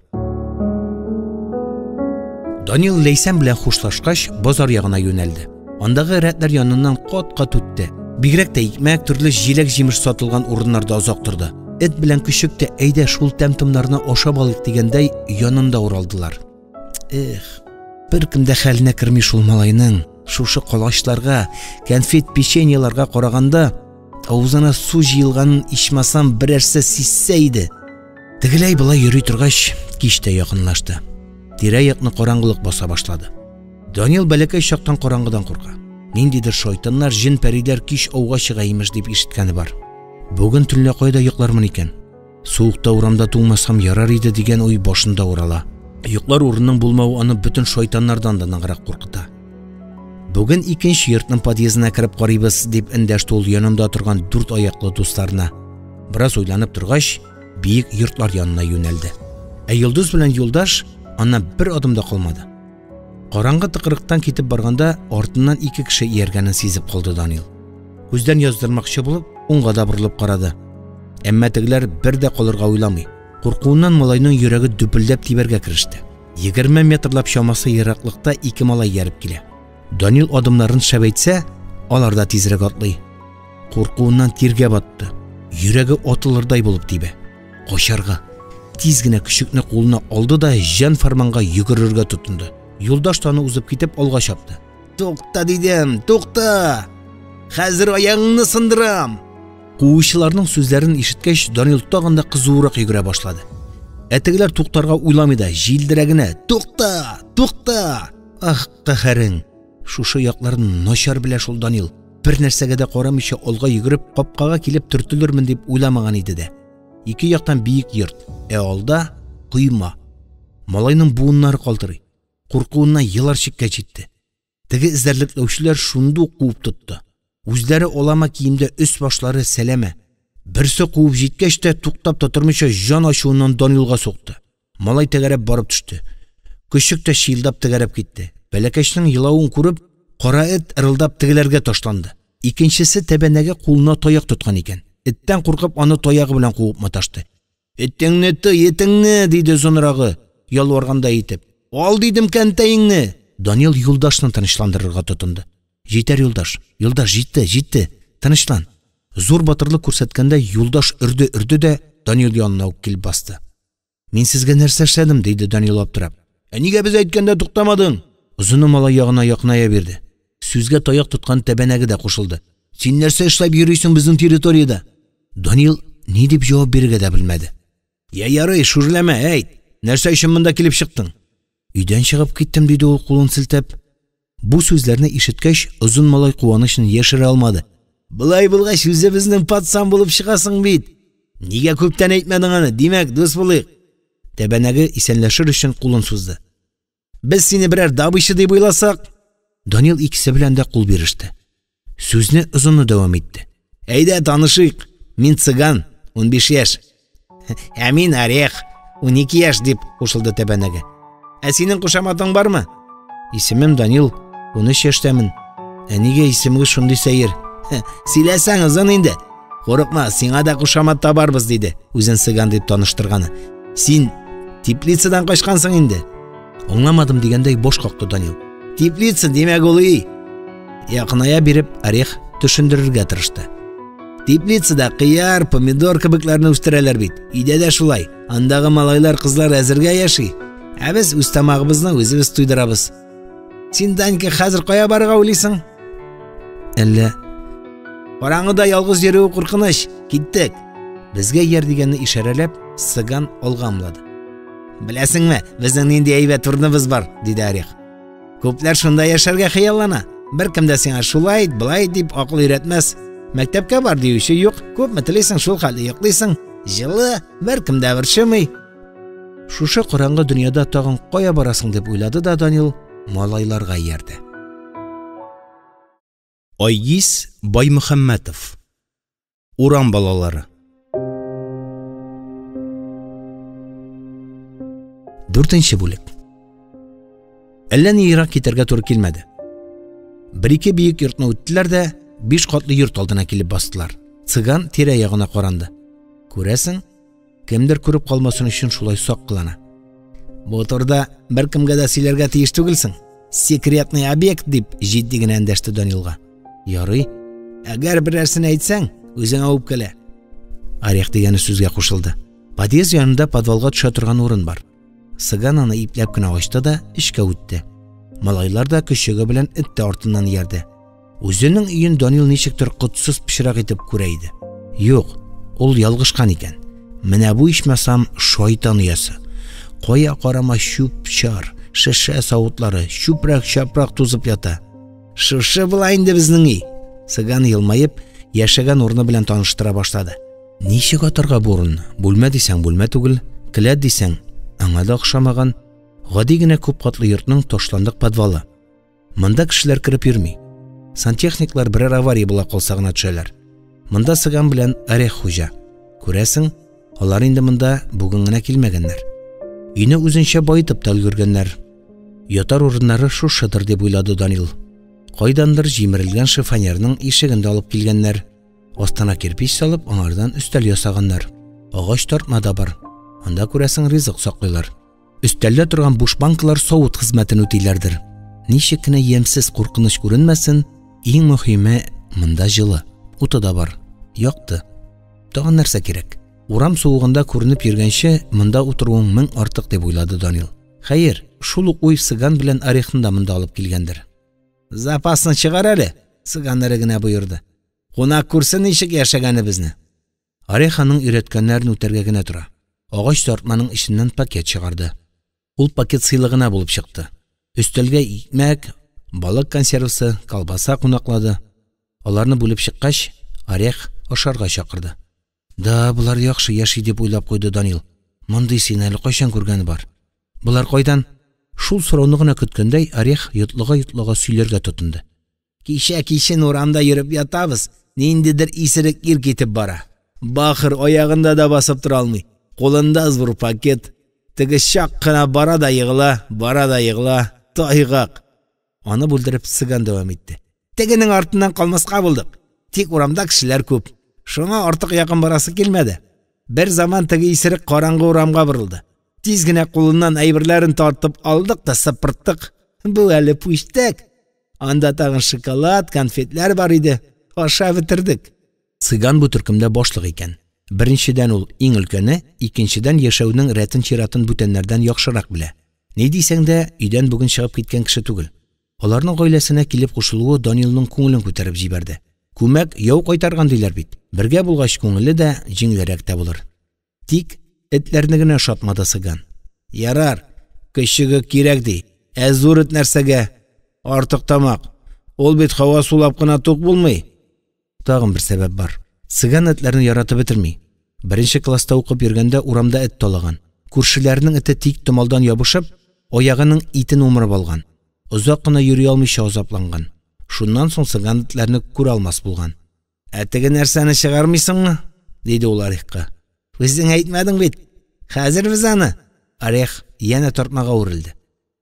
Данил Ләйсән белән хушлашкач, базар ягына юнәлде. Андагы рәтләр яныннан кат-кат үтте. Бигрәк тә икмәк, төрле җиләк-җимеш сатылган урыннарда озак торды. Эт белән көчек тә әйдә шул тәм-томнарны ашап алыйк дигәндәй янында уралдылар. Эх, беркем дә хәленә керми шул малайның. Шушы калачларга, конфет печеньеларга караганда, авызына су җыелганын ичмасам берәрсә сизсә иде. Тегеләй болай йөри торгач, кич тә якынлашты. Тирә-якны караңгылык баса башлады. Данил бәләкәй чактан караңгыдан курка. Ниндидер шайтаннар, җен-пәриләр кич ауга чыга имеш дип ишеткәне бар. Бүген төнлә кайда йоклармын икән? Суыкта урамда туңмасам ярар иде дигән уй башында урала. Йоклар урынның булмавы аны бөтен шайтаннардан да ныграк куркыта. Бүген икенче йортның подъездына кирип карыйбыз, дип эндәште ул янында торган 4 аяклы дусларына. Бераз уйланып торгач, бийек йортлар янына юнәлде. Ә Йолдыз белән Юлдаш аннан бер адымда калмады. Караңгы тыкрыктан китеп барганда, артыннан 2 кеше ияргәнен сизеп калды Данил. Күздән яздырмакчы булып, уңга да борылып карады. Әмма тегеләр бер дә калырга уйламый. Куркуыннан малайның йөрәге дөпелдәп тибәргә кереште. 20 метрлап чамасы ераклыкта 2 малай ярып килә. Данил адымнарын шәбәйтсә, алар да тизрәк атлый. Куркуыннан тиргә батты. Йөрәге атылырдай булып тибә. Качарга. Тиз генә күшекне кулына алды да җан фарманга йөгерергә тотынды. Юлдаш таны узып китеп алга чапты. Тукта дидем, тукта! Хәзер аягыңны сындырам! Куучыларның сүзләрен ишеткәч, Данил тагын да кызурак йөгерә башлады. Әтегеләр туктарга уйламый да, җилдерәгенә «Тукта! Тукта!» Ах, каһәрең! Шушы якларын начар белә шул Данил. Бер нәрсәгә дә карамыйча алга йөгереп, капкага килеп төртелермен дип уйламаган иде дә. Ике яктан биек йорт, алда койма. Малайның буыннары калтырый. Куркуыннан елар чиккә җитте. Теге эзәрлекләүчеләр шунда ук куып тотты. Үзләре олама киемдә өс башлары сәләмә. Берсе куып җиткәч тә туктап тотырмыйча җан ачуыннан Данилга сукты. Малай тәгәрәп барып төште. Күшек тә шилдап тәгәрәп китте. Бәләкәчнең елавын күреп, кара эт ырылдап тегеләргә ташланды. Икенчесе тәбәнәгә кулына таяк тоткан икән. Эттән куркып аны таягы белән куып маташты. «Этеңне тый, этеңне!» диде зонрагы, ялварганда итеп. «Ал дидем кәнтәеңне!» Данил Юлдашны тынычландырырга тотынды. «Җитәр, Юлдаш. Юлдаш, җитте. Тынычлан». Зур батырлык күрсәткәндә Юлдаш өрде дә Данил янына ук килеп басты. «Мин сезгә нәрсә эшләдем?» диде Данил аптырап. «Нигә без әйткәндә туктамадың?» Озыны малай ягына якыная бирде. Сүзгә таяк тоткан тәбәнәге дә кушылды. «Син нәрсә эшләп йөрисең безнең территорияда?» Данил ни дип җавап бирергә дә белмәде. «Я ярый, шүрләмә, әйт. Нәрсә өчен монда килеп чыктың?» «Өйдән чыгып киттем», диде ул кулын селтәп. Бу сүзләрне ишеткәч, озын малай куанычын яшерә алмады. «Булай булгач, үзебезнең патсан булып чыгасың бит. Нигә күптән әйтмәдең аны? Димәк, дус булыйк». Тәбәнәге исәнләшер өчен кулын сузды. «Без сине берәр дабыйчы дип уйласак?» Данил икесе белән дә кул биреште. Сүзне озыны дәвам итте. «Әйдә, танышыйк. Мин цыган, 15 яшь. Ә мин Орех, 12 яшь», дип кушылды тәбәнәге. «Ә синең кушаматың бармы?» «Исемем Данил, 13 яшьтәмен. Ә нигә исемегез шундый сәер?» «Сөйләсәң озын инде. Курыкма, сиңа да кушамат табарбыз», диде, үзен цыган дип таныштырганы. «Син Теплицадан качкансың инде?» Аңламадым дигәндәй бош какты Данил. «Теплица димәк ул өй». Якыная биреп, Орех төшендерергә тырышты. «Теплицада кыяр, помидор кебекләрне үстерәләр бит. Өйдә дә шулай. Андагы малайлар, кызлар әзергә яши. Ә без үз тамагыбызны үзебез туйдырабыз. Син, Данька, хәзер кая барырга уйлыйсың?» «Әллә караңгыда ялгыз йөрү куркыныч. Киттек». Безгә яр дигәнне ишарәләп, цыган алгамлады. «Беләсеңме, безнең нинди әйбәт урыныбыз бар», диде Орех. «Күпләр шунда яшәргә хыяллана. Беркем дә сиңа шулай, былай дип акыл өйрәтмәс. Мәктәпкә бар диюче юк. Күпме телисең, шул хәлдә йоклыйсың. Җылы, беркем дә борчымый». Шушы караңгы дөньяда тагын кая барасың дип уйлады да Данил малайларга иярде. Айгиз Баймөхәммәтов. Урам балалары. 4-нче бүлек. Әллә ни ерак китәргә туры килмәде. Бер-ике биек йортны үттеләр дә 5 катлы йорт алдына килеп бастылар. Цыган тирә-ягына каранды. Күрәсең, кемдер күреп калмасын өчен шулай сак кылана. «Бу турыда беркемгә дә сөйләргә тиеш түгелсең. Секретный объект», дип җитди генә эндәште Данилга. «Ярый. Әгәр берәрсен әйтсәң, үзеңә үпкәлә». Орех дигәне сүзгә кушылды. Подъезд янында подвалга төшә торган урын бар. Цыган аны ипләп кенә ачты да эшкә үтте. Малайлар да көчеге белән эт артыннан иярде. Үзенең өен Данил ничектер котсыз пычрак итеп күрә иде. Юк, ул ялгышкан икән. Менә бу ичмасам шайтан уясы. Кая карама чүп-чар, шешә савытлары, чүпрәк-чапрак тузып ята. «Шушы була инде безнең өй». Цыган елмаеп, яшәгән урыны белән таныштыра башлады. Ничек атырга бу урынны? Бүлмә дисәң бүлмә түгел, келәт дисәң аңа да охшамаган. Гади генә күп катлы йортның ташландык подвалы. Монда кешеләр кирип йөрми. Сантехниклар берәр авария була калса гына төшәләр. Монда Цыган белән Орех хуҗа. Күрәсең, алар инде монда бүген генә килмәгәннәр. Өйне үзенчә байтып та өлгергәннәр. Ятар урыннары шушыдыр дип уйлады Данил. Кайдандыр җимерелгән шифоньерның ишеген дә алып килгәннәр. Астына кирпич салып, аңардан өстәл ясаганнар. Агач тартма да бар. Анда күрәсең ризык саклыйлар. Өстәлдә торган буш банкалар савыт хезмәтен үтиләрдер. Ничек кенә ямьсез куркыныч күренмәсен, иң мөһиме монда җылы. Уты да бар. Якты. Тагын нәрсә кирәк? Урам суыгында күренеп йөргәнче, монда утыруың мең артык дип уйлады Данил. Хәер, шул ук уй Сыган белән Орехны да монда алып килгәндер. Запасын чыгар әле, Сыган генә боерды. Кунак күрсен ничек яшәгәнебезне. Орех аның өйрәткәннәрен үтәргә генә тора. Агач тартманың иченнән пакет чыгарды. Ул пакет сыйлыгына булып чыкты. Өстәлгә икмәк, балык консервысы, колбаса кунаклады. Аларны бүлеп чыккач, Орех ашарга чакырды. Да, булар яхшы яши дип уйлап куйды Данил. Мондый син әле кайчан күргәне бар? Булар кайдан? Шул сорауны гына көткәндәй, Орех йотлыга сөйләргә тотынды. Кичен урамда йөреп ятабыз. Ниндидер исерек ир китеп бара. Бахыр аягында да басып тора алмый. Кулында зур пакет. Теге чак кына бара да йыгыла, тайгак. Аны бүлдереп Сыган дәвам итте. Тегенең артыннан калмаска булдык. Тик урамда кешеләр күп. Шуңа артык якын барасы килмәде. Бер заман теге исерек караңгы урамга борылды. Тиз генә кулыннан әйберләрен тартып алдык да сыпырттык. Бу әле пуштак. Анда тагын шоколад, конфетлар бар иде. Аша бетердек. Сыган бу төркемдә башлык икән. Беренчедән ул иң өлкәне, икенчедән яшәүнең рәтен-чиратын бүтәннәрдән яхшырак белә. Ни дисәң дә, өйдән бүген чыгып киткән кеше түгел. Аларның гаиләсенә килеп кушылуы Данилның күңелен күтәреп җибәрде. Күмәк яу кайтарган диләр бит. Бергә булгач күңеле дә җиңелрәк тә булыр. Тик этләрне генә шатмады Сыган. Ярар, кешегә кирәк ди. Зур эт нәрсәгә? Артык тамак. Ул бит һава сулап кына тук булмый. Тагын бер сәбәп бар. Сыган этләрне яратып бетерми. Беренче класста укып йөргәндә урамда эт талаган. Күршеләрнең эте тик томалдан ябышып, аягының итен умырып алган. Озак кына йөри алмыйча азапланган. Шуннан соң Сыган этләрне күрә алмас булган. Теге нәрсәне чыгармыйсыңмы? Диде ул Орехка. Үзең әйтмәдең бит. Хәзер без аны. Орех яна тартмага үрелде.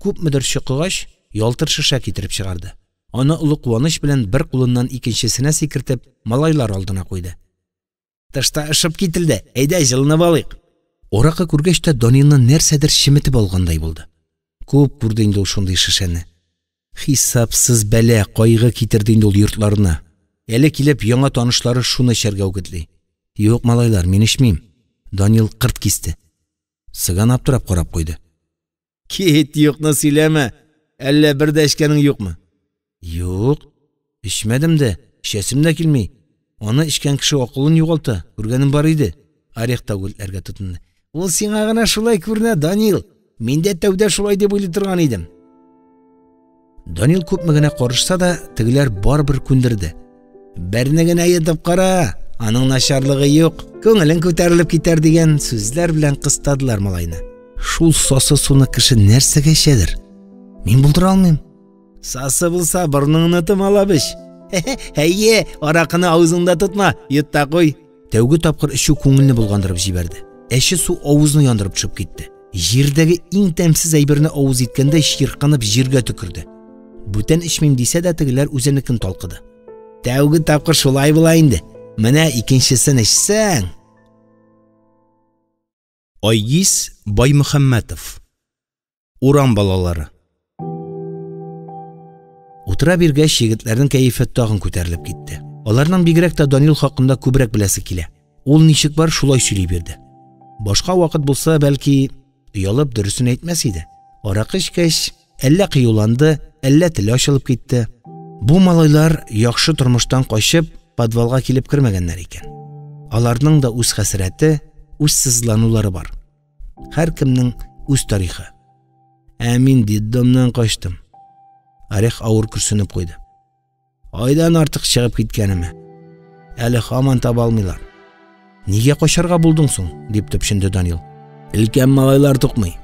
Күпмедер чыккач, ялтыр шиша китереп чыгарды. Аны улы куаныч белән бер кулыннан икенчесенә сикертеп, малайлар алдына куйды. Тышта ышып кителде. Әйдә җылынып алыйк. Оракы күргәч тә Данилны нәрсәдер шиметеп алгандай булды. Күп күрде инде ул шундый шишәне. Хисапсыз бәлә, кайгы китерде инде ул йортларына. Әле килеп яңа танышлары шуны эчәргә үгетли. Юк, малайлар, мин эчмим. Данил кырт кисте. Сыган аптырап карап куйды. Кит, юкны сөйләмә. Әллә бер дә эчкәнең юкмы? Юк, эчмәдем дә, эчәсем дә килми. Аны эчкән кеше акылын югалта, күргәнем бар иде. Орех та үгетләргә тотынды. Ул сиңа гына шулай күренә, Данил. Мин дә тәүдә шулай дип уйлый торган идем. Данил күпме генә карышса да, тегеләр барбер күндерде. Берне генә йотып кара, аның начарлыгы юк. Күңелең күтәрелеп китәр дигән сүзләр белән кыстадылар малайны. Шул сасы суны кеше нәрсәгә эчәдер? Мин булдыра алмыйм. Сасы булса борныңны тымала биш. Әйе, аракыны авызыңда тотма, йот та куй. Тәүге тапкыр эчү күңелне булгандырып җибәрде. Әче су авызны яндырып төшеп китте. Җирдәге иң тәмсез әйберне авыз иткәндә чиркынып җиргә төкерде. Бүтән эчмим дисә дә тегеләр үзенекен талкыды. Тәүге тапкыр шулай була инде. Менә икенчесен эчсәң. Айгиз Баймөхәммәтов. Урам балалары. Утыра биргәч, егетләрнең кәефе тагын күтәрелеп китте. Аларның бигрәк тә Данил хакында күбрәк беләсе килә. Ул ничек бар шулай сөйли бирде. Башка вакыт булса, бәлки, уялып дөресен әйтмәс иде. Аракы эчкәч, әллә кыюланды, әллә теле ачылып китте. Бу малайлар яхшы тормыштан качып, подвалга килеп кермәгәннәр икән. Аларның да үз хәсрәте, үз сызланулары бар. Һәр кемнең үз тарихы. Мин детдомнан качтым. Орех авыр күрсенеп куйды. Айдан артык чыгып киткәнеме? Әле һаман таба алмыйлар. Нигә качарга булдың соң? Дип төпшенде Данил. Өлкән малайлар тукмый.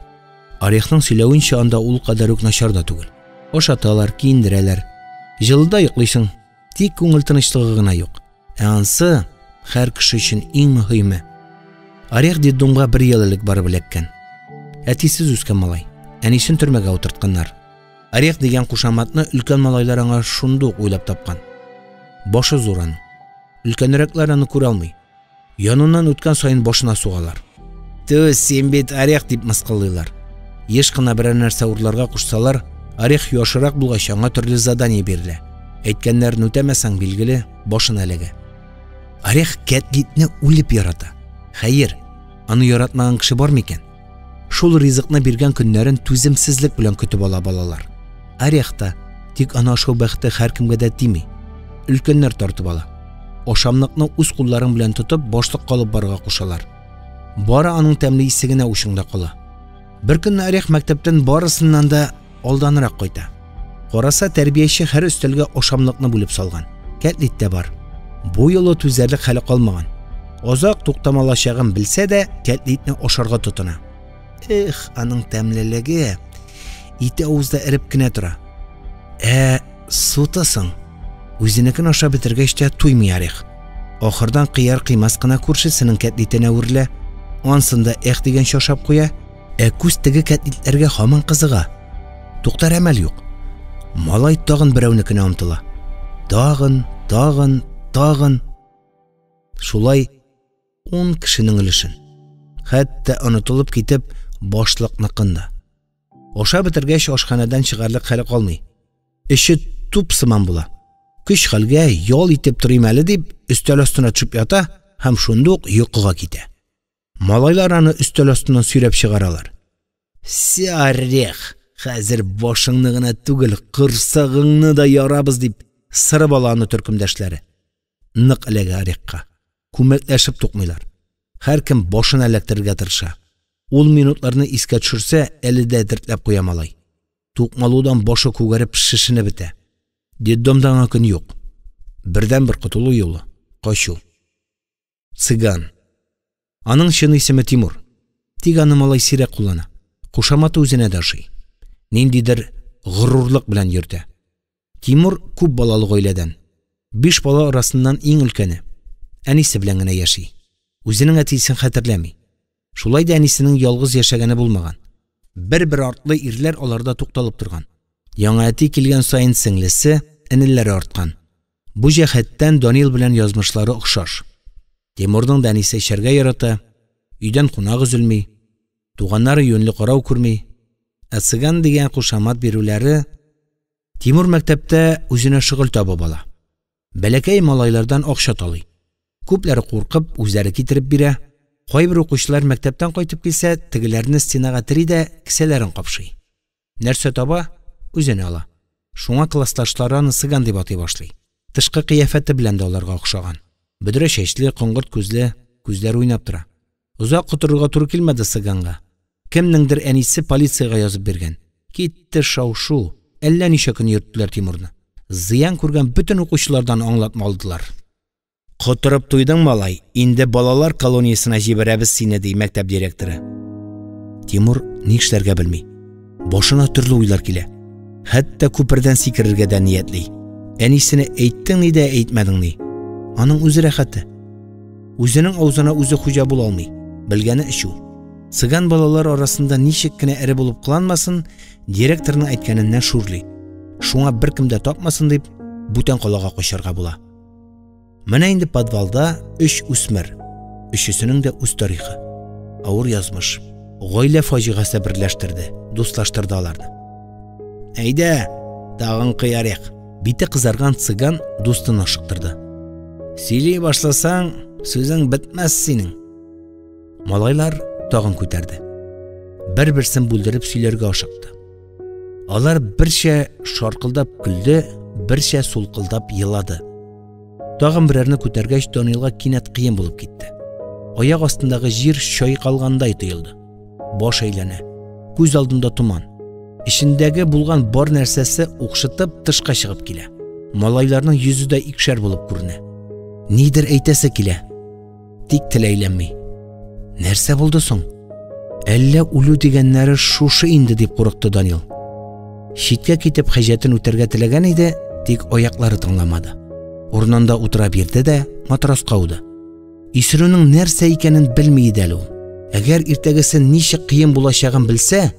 Орехның сөйләвенчә, анда ул кадәр үк начар да түгел. Ашаталар, киендерәләр. Җылда йоклыйсың, тик күңел тынычлыгы гына юк. Ансы һәр кеше өчен иң мөһиме. Орех детдомга 1 ел элек барып эләккән. Әтисез үскән малай. Әнисен төрмәгә утыртканнар. Орех дигән кушаматны өлкән малайлар аңа шундый уйлап тапкан. Башы зуран. Үлкәнрәкләр аны күрә алмый. Яныннан үткән сайын башына сугалар. Тө, сен бит Орех дип мыскыллыйлар. Еш кына берәр нәрсә урларга кушсалар, Орех яшырак булгач аңа төрле задание бирелә. Әйткәннәрен үтәмәсәң билгеле, башына эләгә. Орех Кәтлитне үлеп ярата. Хәер, аны яратмаган кеше бар микән? Шул ризыкны биргән көннәрен түземсезлек белән көтеп ала балалар. Орех та тик ана шул бәхете һәркемгә дә тими. Өлкәннәр тартып ала. Ашамлыкны үз кулларың белән тотып, башлык калып барга кушалар. Бары аның тәмле исе генә ушыңда кала. Бер көнне Орех мәктәптән барысыннан да алданрак кайта. Караса, тәрбияче һәр өстәлгә ашамлыкны бүлеп салган. Кәтлит тә бар. Бу юлы түзәрлек хәле калмаган. Азак туктамалачагын белсә дә, Кәтлитне ашарга тотына. Эх, аның тәмлелеге ите авызда эреп кенә тора. Сутасың. Үзенекен ашап бетергәч тә туймый Орех. Ахырдан кыяр кыймас кына күршесенең Кәтлитенә үрелә. Ансында эх дигән шашап куя. Күз теге Кәтлитләргә һаман кызыга. Туктар әмәл юк. Малай тагын берәүнекенә омтыла. Тагын. Шулай 10 кешенең өлешен. Хәтта онытылып китеп башлыкныкында. Аша бетергәч ашханадан чыгарлык хәле калмый. Эше туп сыман була. Көч хәлгә ял итеп торыйм әле дип өстәл астына төшеп ята һәм шундук йокыга китә. Малайлар аны өстәл астыннан сөйрәп чыгаралар. Орех, хәзер башыңны гына түгел, кырсыгыңны да ярабыз дип сырып ала аны төркемдәшләре. Нык эләгә Орехка. Күмәкләшеп тукмыйлар. Һәркем башын эләктерергә тырыша. Ул минутларны искә төшерсә, әле дә дертләп куя малай. Тукмалудан башы күгәреп шешенеп бетә. Детдомдан көн юк. Бердән бер котылу юлы. Качу. Цыган. Аның чын исеме Тимур. Тик аны малай сирәк куллана. Кушаматы үзенә дә ошый. Ниндидер горурлык белән йөртә. Тимур күп балалы гаиләдән. 5 бала арасыннан иң өлкәне. Әнисе белән генә яши. Үзенең әтисен хәтерләми. Шулай да әнисенең ялгыз яшәгәне булмаган. Бер артлы ирләр аларда тукталып торган. Яңа әти килгән сайын сеңлесе, энеләре арткан. Бу җәһәттән Данил белән язмышлары охшаш. Тимурның да әнисе эчәргә ярата, өйдән кунак өзелми, туганнары юньле карау күрми. Цыган дигән кушамат бирүләре Тимур мәктәптә үзенә шөгыль табып ала. Бәләкәй малайлардан акча талый. Күпләре куркып үзләре китереп бирә. Кайбер укучылар мәктәптән кайтып килсә, тегеләрне стенага тери дә кесәләрен капшый. Нәрсә таба, үзенә ала. Шуңа классташлары аны Цыган дип атый башлый. Тышкы кыяфәте белән дә аларга охшаган. Бөдрә чәчле, коңгырт күзле, күзләр уйнап тора. Узак котырырга туры килмәде Цыганга. Кемнеңдер әнисе полициягә язып биргән. Китте шау-шу. Әллә ничә көн йөрттеләр Тимурны. Зыян күргән бөтен укучылардан аңлатма алдылар. Котырып туйдың малай, инде балалар колониясына җибәрәбез сине ди мәктәп директоры. Тимур нишләргә белми. Башына төрле уйлар килә. Хәтта күпердән сикерергә дә ниятли. Әнисенә әйттең ни дә әйтмәдең ни. Аның үзе рәхәте. Үзенең авызына үзе хуҗа була алмый. Белгәне эчү. Цыган балалар арасында ничек кенә эре булып кыланмасын, директорның әйткәненнән шүрли. Шуңа беркем дә тапмасын дип, бүтән калага качарга була. Менә инде подвалда 3 үсмер. Өчесенең дә үз тарихы. Авыр язмыш. Гаилә фаҗигасы берләштерде, дуслаштырды аларны. Әйдә, тагын кыярык. Бите кызарган Цыган дустын ашыктырды. Сөйли башласаң, сүзең бетмәс синең. Малайлар тагын күтәрде. Бер-берсен бүлдереп сөйләргә ашыкты. Алар берчә шаркылдап көлде, берчә сулкылдап елады. Тагын берәрне күтәргәч Данилга кинәт кыен булып китте. Аяк астындагы җир чайкалгандай тоелды. Баш әйләнә. Күз алдында туман. Ишендәге булган бар нәрсәсе укшытып тышка чыгып килә. Малайларның йөзе дә икшәр булып күренә. Нидер әйтәсе килә. Тик теләйләнми. Нәрсә булды соң? Әллә үлү дигәннәре шушы инде дип курыкты Данил. Читкә китеп хаҗәтен үтәргә теләгән иде, тик аяклары тыңламады. Урынында утыра бирде дә матраска ауды. Исерүнең нәрсә икәнен белми иде әле ул. Әгәр иртәгесе ничек кыен булачагын белсә,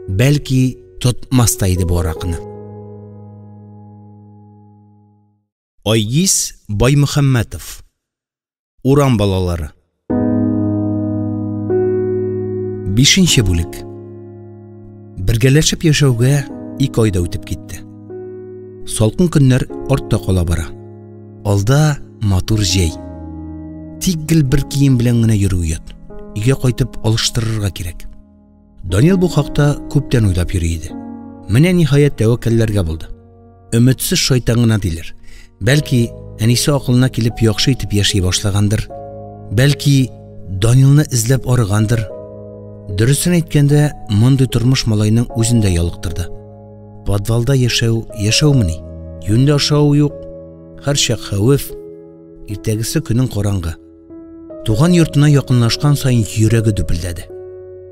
бәлки тотмас та иде бу аракыны. Айгиз Баймөхәммәтов. Урам балалары. 5-нче бүлек. Бергәләшеп яшәүгә 2 айда үтеп китте. Салкын көннәр артта кала бара. Алда матур җәй. Тик гел бер кием белән генә йөрү ят. Өйгә кайтып алыштырырга кирәк. Данил бу хакта күптән уйлап йөри иде. Менә ниһаять тәвәккәлләргә булды. Өметсез шайтан гына диләр. Бәлки, әнисе акылына килеп яхшы итеп яши башлагандыр. Бәлки, Данилны эзләп арыгандыр. Дөресен әйткәндә, мондый тормыш малайның үзендә ялыктырды. Подвалда яшәүмени? Юнда ашау юк. Һәр чак хәвеф. Иртәгесе көннең караңгы. Туган йортына якынлашкан сайын йөрәге дөпелдәде.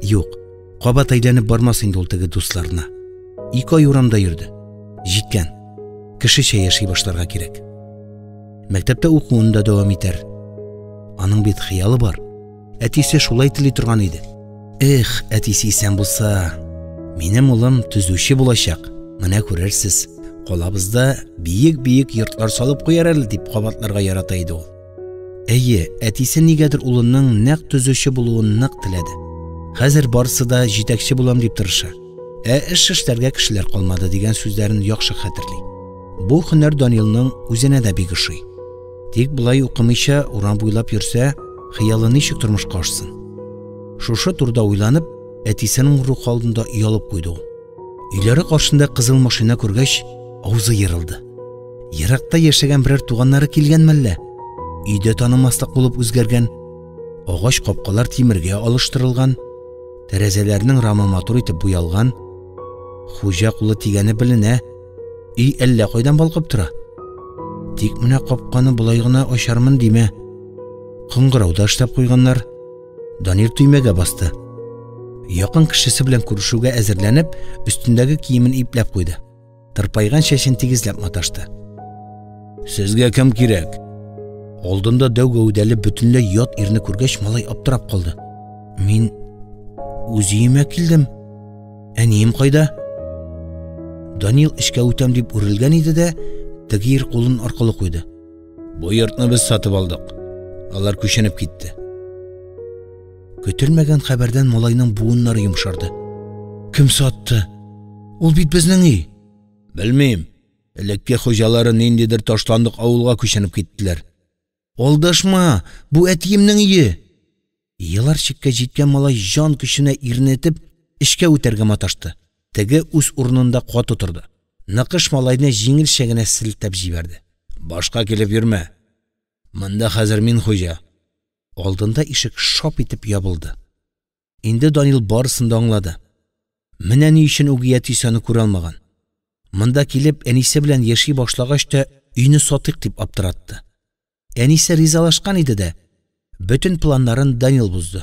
Юк, кабат әйләнеп бармас инде ул теге дусларына. 2 ай урамда йөрде. Җиткән. Кешечә яши башларга кирәк. Мәктәптә укуын да дәвам итәр. Аның бит хыялы бар. Әтисе шулай тели торган иде. Эх, әтисе исән булса, минем улым төзүче булачак. Менә күрерсез, калабызда биек-биек йортлар салып куяр әле дип кабатларга ярата иде ул. Әйе, әтисе нигәдер улының нәкъ төзүче булуын нык теләде. Хәзер барысы да җитәкче булам дип тырыша. Эш эшләргә кешеләр калмады дигән сүзләрен яхшы хәтерли. Бу һөнәр Данилның үзенә дә бик ошый. Тик булай укымыйча урам буйлап йөрсә, хыялы ничек тормышка ашсын. Шушы турда уйланып, әтисенең рух алдында уялып куйды ул. Өйләре каршында кызыл машина күргәч, авызы ярылды. Еракта яшәгән берәр туганнары килгән мәллә? Өйдә танымаслык булып үзгәргән, агач капкалар тимергә алыштырылган, тәрәзәләрнең рамы матур итеп буялган, хуҗа кулы тигәне беленә, өй әллә кайдан балкып тора. Тик менә капканы булай гына ачармын диме? Кыңгырауда эшләп куйганнар. Данил төймәгә басты. Якын кешесе белән күрешүгә әзерләнеп, өстендәге киемен ипләп куйды. Тырпайган чәчен тигезләп маташты. Сезгә кем кирәк? Алдында дәү гәүдәле бөтенләй ят ирне күргәч, малай аптырап калды. Мин үз өемә килдем. Әнием кайда? Данил эшкә үтәм дип үрелгән иде дә, теге ир кулын аркылы куйды. Бу йортны без сатып алдык. Алар күченеп китте. Көтелмәгән хәбәрдән малайның буыннары йомшарды. Кем сатты? Ул бит безнең өй. Белмим. Элекке хуҗалары ниндидер ташландык авылга күченеп киттеләр. Алдашма, бу әтиемнең өе. Еллар чиккә җиткән малай җан көченә ирнетеп, эшкә үтәргә маташты. Теге үз урынында каты торды. Ныкыш малайны җиңелчә генә селтәп җибәрде. Башка килеп йөрмә. Монда хәзер мин хуҗа. Алдында ишек шап итеп ябылды. Инде Данил барысын да аңлады. Менә ни өчен үги әтисене күрә алмаган. Монда килеп әнисе белән яши башлагач та өйне сатыйк дип аптыратты. Әнисе ризалашкан иде дә, бөтен планнарын Данил бузды.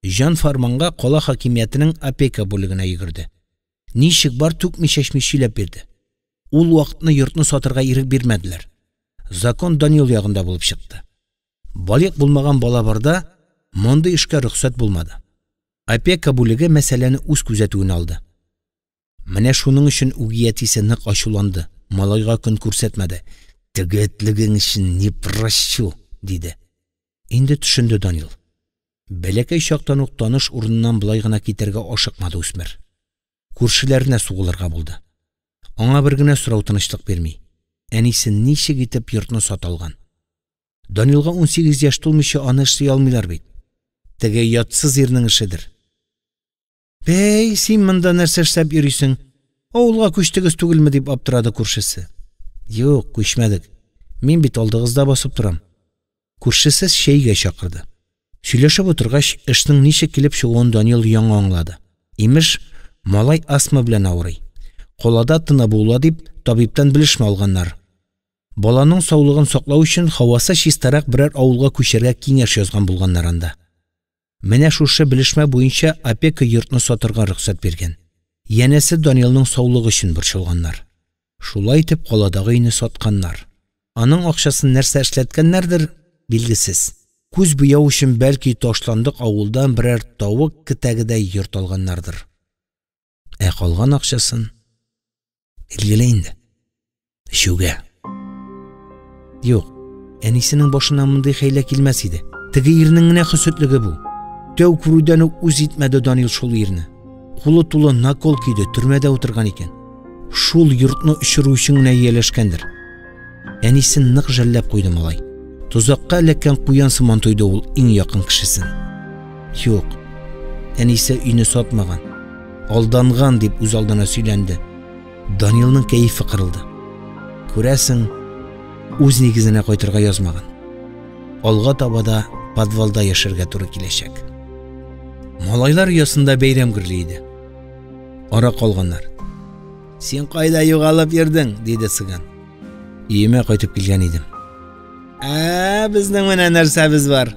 Жан фарманга кала хакимиятенең опека бүлегенә йөгерде. Ничек бар түкми чәчми сөйләп бирде. Ул вакытны йортны сатырга ирек бирмәделәр. Закон Данил ягында булып чыкты. Балык булмаган бала барда, мондый эшкә рөхсәт булмады. Опека бүлеге мәсьәләне үз күзәтүенә алды. Менә шуның өчен үги әтисе нык ачуланды. Малайга көн күрсәтмәде. Тегетлегең өчен не прощу, диде. Инде төшенде Данил. Бәләкәй чактан ук таныш урыннан булай гына китәргә ашыкмады үсмер. Күршеләренә сугылырга булды. Аңа бер генә сорау тынычлык бирми. Әнисе ничек итеп йортны саталган? Данилга 18 яшь тулмыйча аны эшли алмыйлар бит. Теге ятсыз ирнең эшедер. Бәй, син монда нәрсә эшләп йөрисең? Авылга күчтегез түгелме дип аптырады күршесе. Юк, күчмәдек. Мин бит алдыгызда басып торам. Күршесе шәйгә чакырды. Сөйләшеп утыргач, эшнең ничек килеп чыгуын Данил яңа аңлады. Имеш, малай астма белән авырый. Калада тына була дип табиптан белешмә алганнар. Баланың саулыгын саклау өчен һавасы чистарак берәр авылга күчәргә киңәш язган булганнар анда. Менә шушы белешмә буенча опека йортны сатырга рөхсәт биргән. Янәсе Данилның саулыгы өчен борчылганнар. Шулай итеп каладагы өйне сатканнар. Аның акчасын нәрсә эшләткәннәрдер, билгесез. Күз буяу өчен бәлки ташландык авылдан берәр тавык китәгедәй йорт алганнардыр. Калган акчасын илгеле инде. Шуга. Юк, Әнисенең башына мондай хәйлә килмәс иде. Теге ирнең генә хөсетлеге бу. Тәү күрүдән үк үз итмәде Данил шул ирне. Кулы тулы накол киде, төрмәдә утырган икән. Шул йортны өчерү өчен генә ияләшкәндер. Әнисен нык жәлләп куйды малай. Тузакка эләккән куян сыман тойды ул иң якын кешесен. Юк, әнисе өйне сатмаган. Алданган дип үз алдына сөйләнде. Данилның кәефе кырылды. Күрәсең, үз нигезенә кайтырга язмаган. Алга табада подвалда яшәргә туры киләчәк. Малайлар ясында бәйрәм гөрли иде. Ара калганнар. Син кайда югалып йөрдең? Диде Сыган. Өемә кайтып килгән идем. Безнең менә нәрсәбез бар.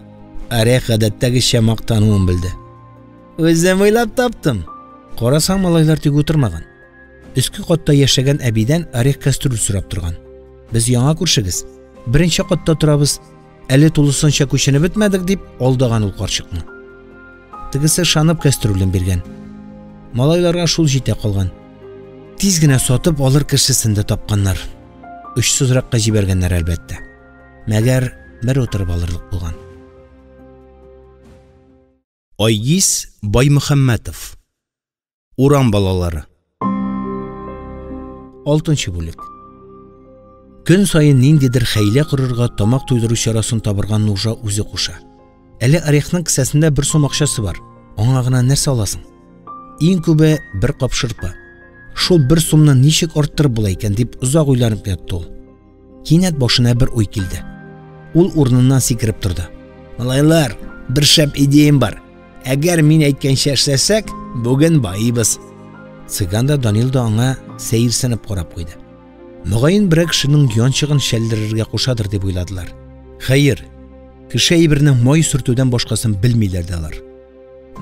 Орех гадәттәгечә мактануын белде. Үзем уйлап таптым. Карасаң, малайлар тик утырмаган. Өске катта яшәгән әбидән орех кастрюль сорап торган. Без яңа күршегез. Беренче катта торабыз. Әле тулысынча күченеп бетмәдек дип алдаган ул карчыкны. Тегесе шанып кастрюлен биргән. Малайларга шул җитә калган. Тиз генә сатып алыр кешесен дә тапканнар. Өчсезракка җибәргәннәр әлбәттә. Мәгәр бер утырып алырлык булган. Айгиз Баймөхәммәтов. Урам балалары. 6-нчы бүлек. Көн сайын ниндидер хәйлә корырга, тамак туйдыру чарасын табырга Нужа үзе куша. Әле Орехның кесәсендә бер сум акчасы бар. Аңа гына нәрсә аласың? Иң күбе бер кап шырпы. Шул бер сумны ничек арттырып була икән дип озак уйланып ятты ул. Кинәт башына бер уй килде. Ул урыныннан сикереп торды. Малайлар, бер шәп идеям бар. Әгәр мин әйткәнчә эшләсәк, бүген байыбыз. Цыган да Данил да аңа сәерсенеп карап куйды. Мөгаен берәр кешенең янчыгын шәлдерергә кушадыр дип уйладылар. Хәер, кеше әйбернең май сөртүдән башкасын белмиләр дә алар.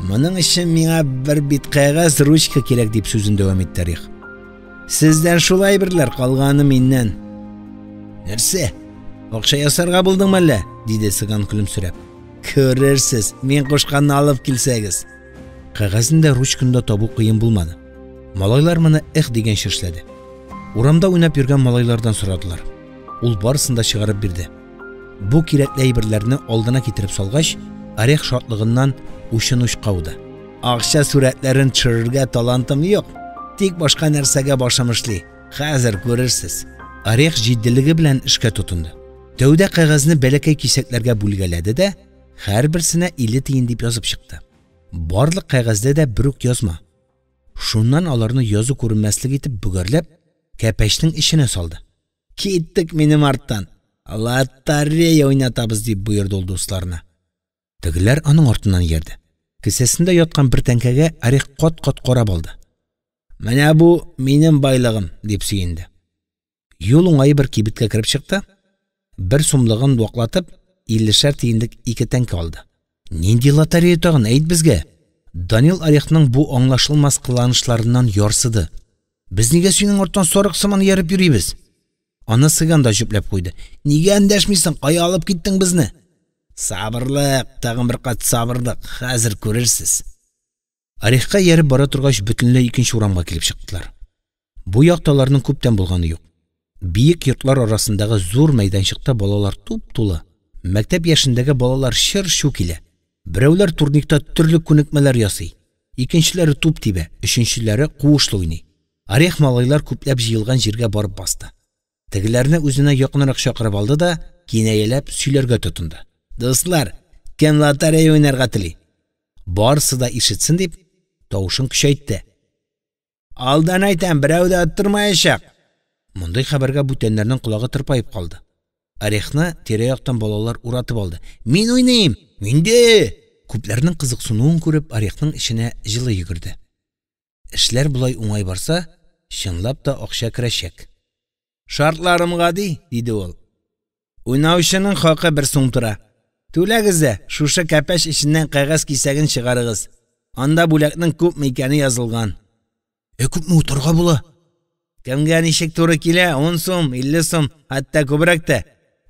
Моның өчен миңа бер бит кәгазь ручка кирәк дип сүзен дәвам итте Орех. Сездән шулай берләр калганы миннән. Нәрсә? Акча ясарга булдыңмы әллә? Диде Цыган күлемсерәп. Күрерсез, мин кушканны алып килсәгез. Кәгазендә ручкында табу кыен булмады. Малайлар моны дигән шишләде. Урамда уйнап йөргән малайлардан сорадылар. Ул барысын да чыгарып бирде. Бу кирәкле әйберләрне алдына китереп салгач, Орех шатлыгыннан учын кауды. Акча сурәтләрен төшерергә талантым юк. Тик башка нәрсәгә башым эшли. Хәзер күрерсез. Орех җиддилеге белән эшкә тотынды. Тәүдә кәгазьне бәләкәй кисәкләргә бүлгәләде дә, һәрберсенә 50 тиен дип язып чыкты. Барлык кәгазьдә дә бер үк язма. Шуннан аларны язу күренмәслек итеп бүгәрләп, кәпәчнең ишенә салды. Киттек минем арттан. Лотерея уйнатабыз дип боерды ул дусларына. Тегеләр аның артыннан йөрде. Кесәсендә яткан бер тәңкәгә Орех кат-кат карап алды. Менә бу минем байлыгым дип сөенде. Юл уңай бер кибеткә кирип чыкты. Бер сумлыгын ваклатып, 50 тиенлек 2 тәңкә алды. Нинди лотерея тагын, әйт безгә. Данил Орехның бу аңлашылмас кыланышларыннан ярсыды. Без нигә синең арттан сарык сыман ярып йөрибез? Аны Цыган да җөпләп куйды. Нигә эндәшмисең? Кая алып киттең безне? Сабырлык, тагын бер кат сабырлык. Хәзер күрерсез. Орехка ярып бара торгач, бөтенләй икенче урамга килеп чыктылар. Бу якталарның күптән булганы юк. Биек йортлар арасындагы зур мәйданчыкта балалар туп-тулы. Мәктәп яшендәге балалар шыр-шу килә. Берәүләр турникта төрле күнекмәләр ясый. Икенчеләре туп тибә, өченчеләре куышлы уйный. Орех малайлар күпләп җыелган җиргә барып басты. Тегеләрне үзенә якынрак чакырып алды да, кинаяләп сөйләргә тотынды. Дуслар, кем лотерея уйнарга тели? Барысы да ишетсен дип, тавышын көчәйтте. Алдан әйтәм, берәү дә оттырмаячак. Мондай хәбәргә бүтәннәрнең колагы тырпаеп калды. Орехны тирә-яктан балалар уратып алды. Мин уйныйм, миндә! Күпләрнең кызыксынуын күреп, Орехның ишенә җылы йөгерде. Эшләр булай уңай барса, чынлап та акча керәчәк. Шартларымга диде ул. Уйнаучының хакы 1 сум тора. Түләгез дә, шушы кәпәш ишеннән кәгазь кисәген чыгарыгыз. Анда бүләкнең күпме икәне язылган. Күпме утырга була? Кемгә ничек туры килә? 10 сум, 50 сум, хәтта күбрәк тә.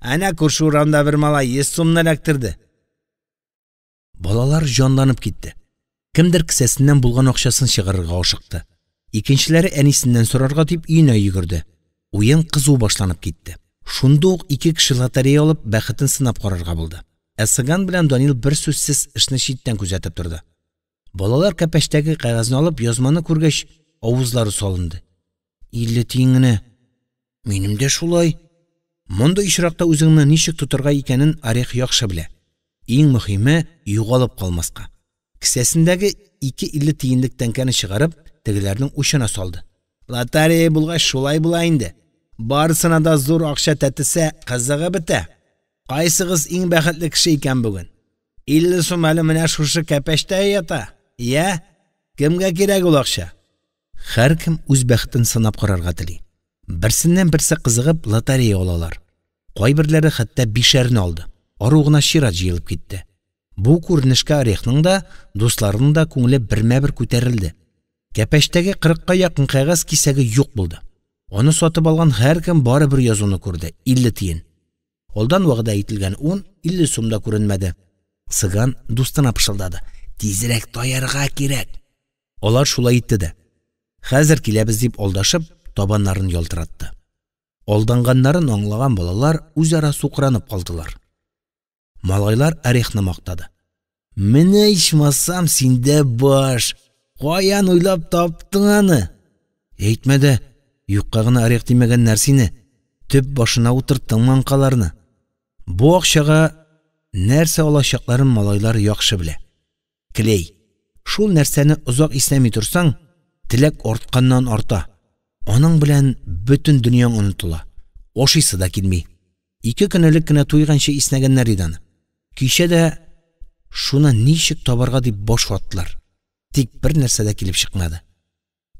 Әнә күрше урамда бер малай 100 сумны эләктерде. Балалар җанланып китте. Кемдер кесәсеннән булган акчасын чыгарырга ашыкты. Икенчеләре әнисеннән сорарга дип өенә йөгерде. Уен кызу башланып китте. Шунда ук ике кеше лотерея алып бәхетен сынап карарга булды. Сыган белән Данил бер сүзсез эшне читтән күзәтеп торды. Балалар кәпәштәге кагазны алып язманы күргәч, авызлары салынды. 50 тиенгене. Минем дә шулай. Монда ишракта үзеңне ничек тутырга икәнен Орех яхшы белә. Иң мөһиме югалып калмаска. Кесәсендәге 2.50 тиенлек тәңкәне чыгарып, тегеләрнең учына салды. Лотерея булгач шулай була инде. Барысына да зур акча тәтесә, кызыгы бетә. Кайсыгыз иң бәхетле кеше икән бүген? 50 сум әле менә шушы кәпәштә ята. Я? Кемгә кирәк ул акча? Һәркем үз бәхетен сынап карарга тели. Берсеннән берсе кызыгып лотерея алалар. Кайберләре хәтта 5-әрне алды. Аругына чират җыелып китте. Бу күренешкә Орехның да, дусларының да күңеле бермә-бер күтәрелде. Кәпәштәге 40-ка якын кагаз кисәге юк булды. Аны сатып алган һәркем бары бер язуны күрде, 50 тиен. Олдан вәгъдә ителгән 10-50 сумда күренмәде. Сыган дустына пышылдады. Тизрәк таярга кирәк. Алар шулай итте дә. Хәзер киләбез дип алдашып, табаннарын ялтыратты. Алданганнарын аңлаган балалар үзара сукранып калдылар. Малайлар Орехны мактады. Менә ичмасам синдә баш. Каян уйлап таптың аны? Әйтмәдә, юкка гына Орех димәгән нәрсине, төп башына утырттың манкаларны. Бу акчага нәрсә алачакларын малайлар яхшы белә. Клей. Шул нәрсәне озак исәми турсаң, теләк артканнан арта. Аның белән бөтен дөньяң онытыла. Ашыйсы да килми. 2 көнлек кенә туйганчы иснәгәннәр иде аны. Кичә дә шуны ничек табарга дип баш ваттылар. Тик бер нәрсә дә килеп чыкмады.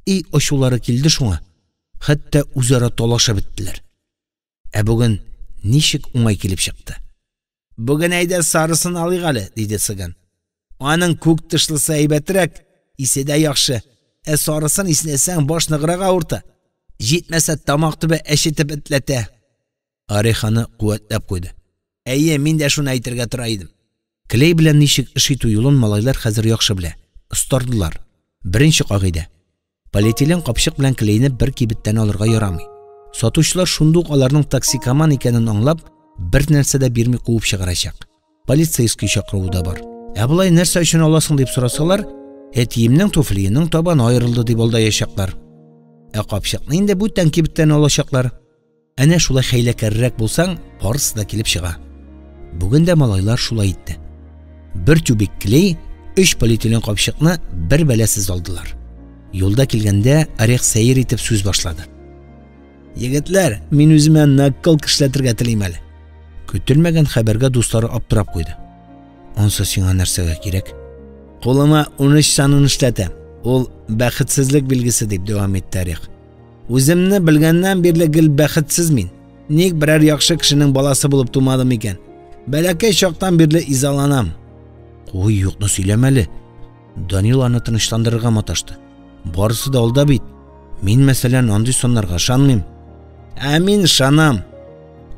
И ошулары килде шуңа. Хәтта үзара талашып беттеләр. Ә бүген ничек уңай килеп чыкты? Бүген әйдә сарысын алыйк әле, диде Сыган. Аның күк тышлысы әйбәтрәк, исе дә яхшы. Сарысын иснәсәң баш ныграк авырта. Җитмәсә тамак төбе әшетеп этләтә. Орех аны куәтләп куйды. Әйе, мин дә шуны әйтергә тора идем. Клей белән ничек эш итү юлын малайлар хәзер яхшы белә. Остардылар. Беренче кагыйдә. Полиэтилен капчык белән клейне бер кибеттән алырга ярамый. Сатучылар шундук аларның токсикоман икәнен аңлап, бер нәрсә дә бирми куып чыгарачак. Полицейский чакыруы да бар. Булай нәрсә өчен аласың дип сорасалар, әтиемнең туфлиенең табаны аерылды дип алдаячаклар. Капчыкны инде бүтән кибеттән алачаклар. Әнә шулай хәйләкәррәк булсаң, барысы да килеп чыга. Бүген дә малайлар шулай итте. Бер тюбик клей, 3 полиэтилен капчыкны бер бәләсез алдылар. Юлда килгәндә Орех сәер итеп сүз башлады. Егетләр, мин үземә накыл кышлатырга телим әле. Көтелмәгән хәбәргә дуслары аптырап куйды. Ансы сиңа нәрсәгә кирәк? Кулыма 13 санын эшләтәм. Ул бәхетсезлек билгесе дип дәвам итте Орех. Үземне белгәннән бирле гел бәхетсез мин. Ник берәр яхшы кешенең баласы булып тумадым икән? Бәләкәй чактан бирле изаланам. Куй, юкны сөйләмәле. Данил аны тынычландырырга маташты. Барысы да алда бит. Мин мәсәлән андый соннарга ышанмыйм. Мин ышанам.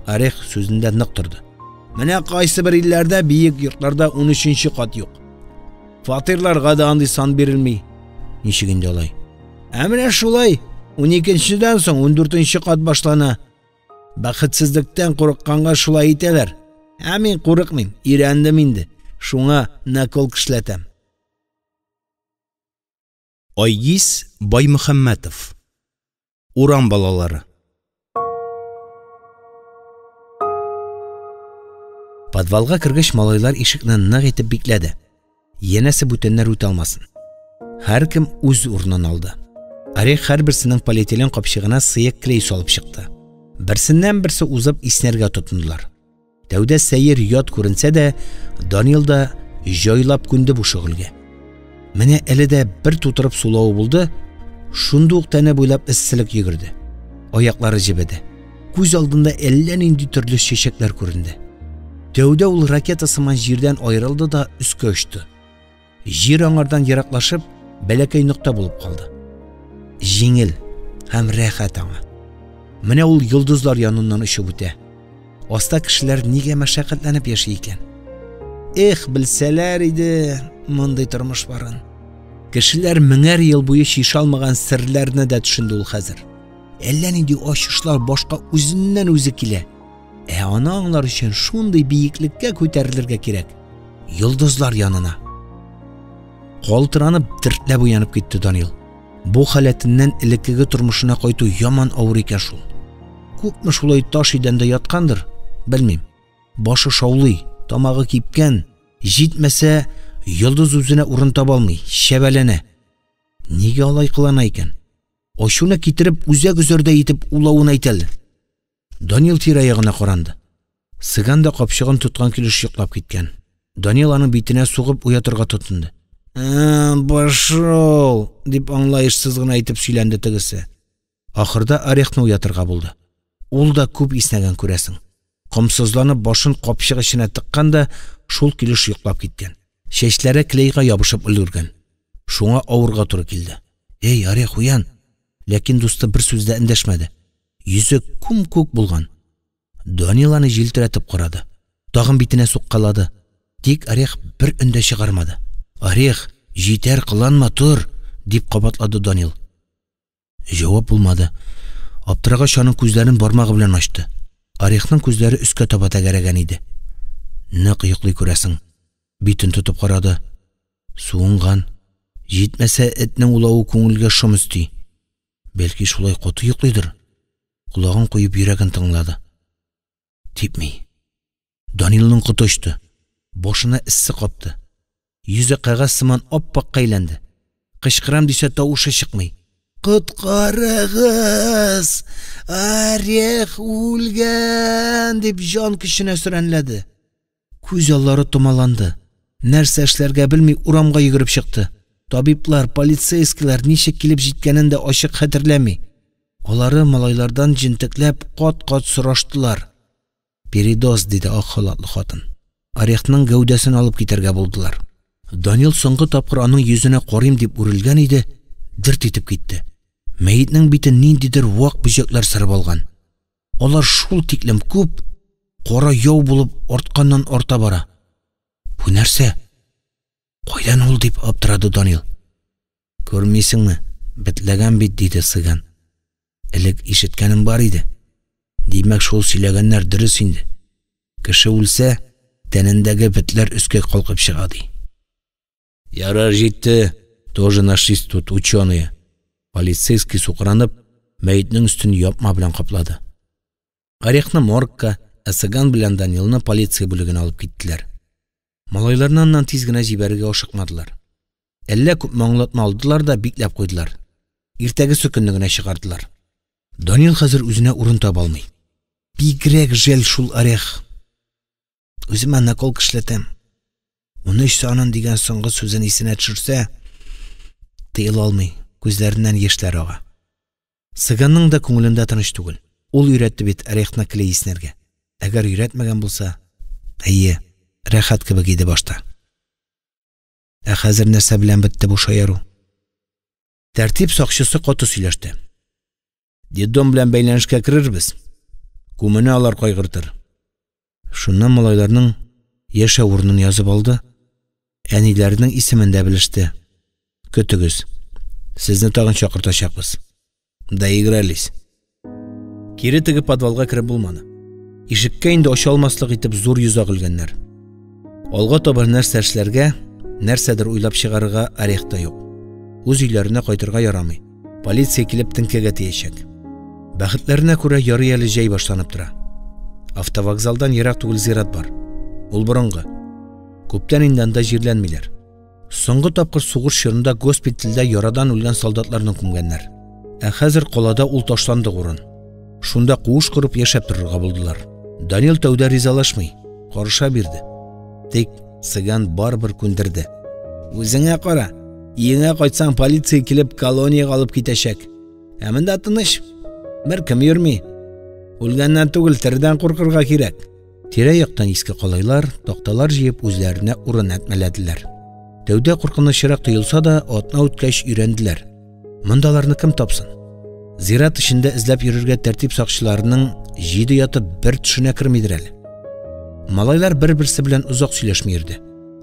Орех сүзендә нык торды. Менә кайсы бер илләрдә биек йортларда 13нче кат юк. Фатирларга да андый сан бирелми. Ничек инде алай? Менә шулай. 12нчедән соң 14нче кат башлана. Бәхетсезлектән курыкканга шулай итәләр. Мин курыкмыйм, ирәндем инде. Шуңа накыл кышлатам. Айгиз Баймөхәммәтов. Урам балалары. Подвалга кергәч малайлар ишекне нык итеп бикләде. Янәсе бүтәннәр үтә алмасын. Һәркем үз урынын алды. Орех һәрберсенең полиэтилен капчыгына сыек клей салып чыкты. Берсеннән берсе узып иснәргә тотындылар. Тәүдә сәер ят күренсә дә, Данил да җайлап күнде бу шөгыльгә. Менә әле дә бер тутырып сулавы булды, шунда ук тәне буйлап эсселек йөгерде. Аяклары җибеде. Күз алдында әллә нинди төрле чәчәкләр күренде. Тәүдә ул ракета сыман җирдән аерылды да өскә очты. Җир аңардан ераклашып, бәләкәй нокта булып калды. Җиңел һәм рәхәт аңа. Менә ул йолдызлар яныннан очып үтә. Аста кешеләр нигә мәшәкатьләнеп яши икән? Белсәләр иде мондый тормыш барын. Кешеләр меңәр ел буе шишалмаган серләрне дә төшенде ул хәзер. Әллә нинди ачышлар башка үзеннән үзе килә. Аны аңлар өчен шундый биеклеккә күтәрелергә кирәк. Йолдызлар янына. Калтыранып, дертләп уянып китте Данил. Бу халәтеннән элеккеге тормышына кайту яман авыр икән шул. Күпме шулай таш идәндә яткандыр, белмим. Башы шаулый, тамагы кипкән, җитмәсә, йолдыз үзенә урын таба алмый, шәбәләнә. Нигә алай кылана икән? Ачуны китереп, үзәк-үзәрдә итеп улавын әйтәле. Данил тирә-ягына каранды. Сыган да капчыгын тоткан килеш йоклап киткән. Данил аның битенә сугып уятырга тотынды. Башол, дип аңлаешсыз гына әйтеп сөйләнде тегесе. Ахырда Орехны уятырга булды. Ул да күп иснәгән күрәсең. Комсызланып башын капчык эченә тыкканда, шул килеш йоклап киткән. Чәчләре клейга ябышып өлгергән. Шуңа авырга туры килде. Эй, Орех, уян! Ләкин дусты бер сүз дә эндәшмәде. Йөзе күм-күк булган. Данил аны җилтерәтеп карады. Тагын битенә суккалады. Тик Орех бер өндә чыгармады. Орех, җитәр, кыланма, тур, дип кабатлады Данил. Җавап булмады. Аптырагач аның күзләрен бармагы белән ачты. Орехның күзләре өскә таба тәгәрәгән иде. Нык йоклый күрәсең. Битен тотып карады. Суынган. Җитмәсә, этнең улавы күңелгә шом өсти. Бәлки шулай каты йоклыйдыр. Кулагын куеп йөрәген тыңлады. Типми. Данилның коты очты. Башына иссе капты. Йөзе кәгазь сыман ап-ак әйләнде. Кычкырам дисә тавышы чыкмый. Коткарыгыз! Орех үлгән! Дип җан көченә сөрәнләде. Күз аллары томаланды. Нәрсә эшләргә белми урамга йөгереп чыкты. Табиблар, полицейскилар ничек килеп җиткәнен дә ачык хәтерләми. Алары малайлардан җентекләп кат-кат сораштылар. Передоз, диде ак халатлы хатын. Орехның гәүдәсен алып китәргә булдылар. Данил соңгы тапкыр аның йөзенә карыйм дип үрелгән иде, дирт итеп китте. Мәетнең битен ниндидер вак бөҗәкләр сырып алган. Алар шул тиклем күп, кара яу булып артканнан арта бара. Бу нәрсә? Кайдан ул, дип аптырады Данил. Күрмисеңме? Битләгән бит, диде Сыган. Элек ишеткәнем бар иде. Димәк, шул сөйләгәннәр дөрес инде. Кеше үлсә, тәнендәге битләр өскә калкып чыга ди. Ярар, җитте. Тоже нашлись тут ученые. Полицейский сукранып, мәетнең өстен япма белән каплады. Орехны моргка, Сыган белән Данилны полиция бүлегенә алып киттеләр. Малайларнан тиз генә җибәрергә ашыкмадылар. Әллә күп аңлатма алдылар да бикләп куйдылар. Иртәгесе көнне генә чыгардылар. Данил хәзер үзенә урын таба алмый. Бигрәк жәл шул Орех. Үземә накол кышлатам. 13 санын дигән соңгы сүзен исенә төшерсә, тыела алмый, күзләреннән яшьләр ага. Сыганның да күңелендә тыныч түгел. Ул өйрәтте бит Орехны клей иснәргә. Әгәр өйрәтмәгән булса, әйе, рәхәт кебек иде башта. Ә хәзер нәрсә белән бетте бу шаяру? Тәртип сакчысы каты сөйләште. Детдом белән бәйләнешкә керербез. Күмене алар кайгыртыр. Шуннан малайларның яшә урынын язып алды. Әниләренең исемен дә белеште. Көтегез. Сезне тагын чакыртачакбыз. Доигрались. Кире теге подвалга кире булманы. Ишеккә инде ача алмаслык итеп зур йөз агылганнар. Алга таба нәрсә эшләргә, нәрсәдер уйлап чыгарырга Орех та юк. Үз өйләренә кайтырга ярамый. Полиция килеп тинкәгә тиешәк. Бәхетләренә күрә ярый әле җәй башланып тора. Автовокзалдан ерак түгел зират бар. Ул борынгы. Күптән инде анда җирләнмиләр. Соңгы тапкыр сугыш чорында госпитальдә ярадан үлгән солдатларны күмгәннәр. Ә хәзер калада ул ташланды урын. Шунда куыш корып яшәп торырга булдылар. Данил тәүдә ризалашмый, карыша бирде. Тик Сыган барбер күндерде. Үзеңә кара, иңә кайтсаң полиция килеп колониягә алып китәчәк. Ә монда тыныч, бер кем йөрми. Үлгәннән түгел, тердән куркырга кирәк. Тирә-яктан иске калайлар, такталар җыеп үзләренә урын әтмәләделәр. Тәүдә куркынычрак тоелса да, атна үткәч өйрәнделәр. Мондаларны кем тапсын? Зират эчендә эзләп йөрергә тәртип сакчыларының 7 ятып бер төшенә кермидер әле. Малайлар бер-берсе белән узак сөйләшми йөрде.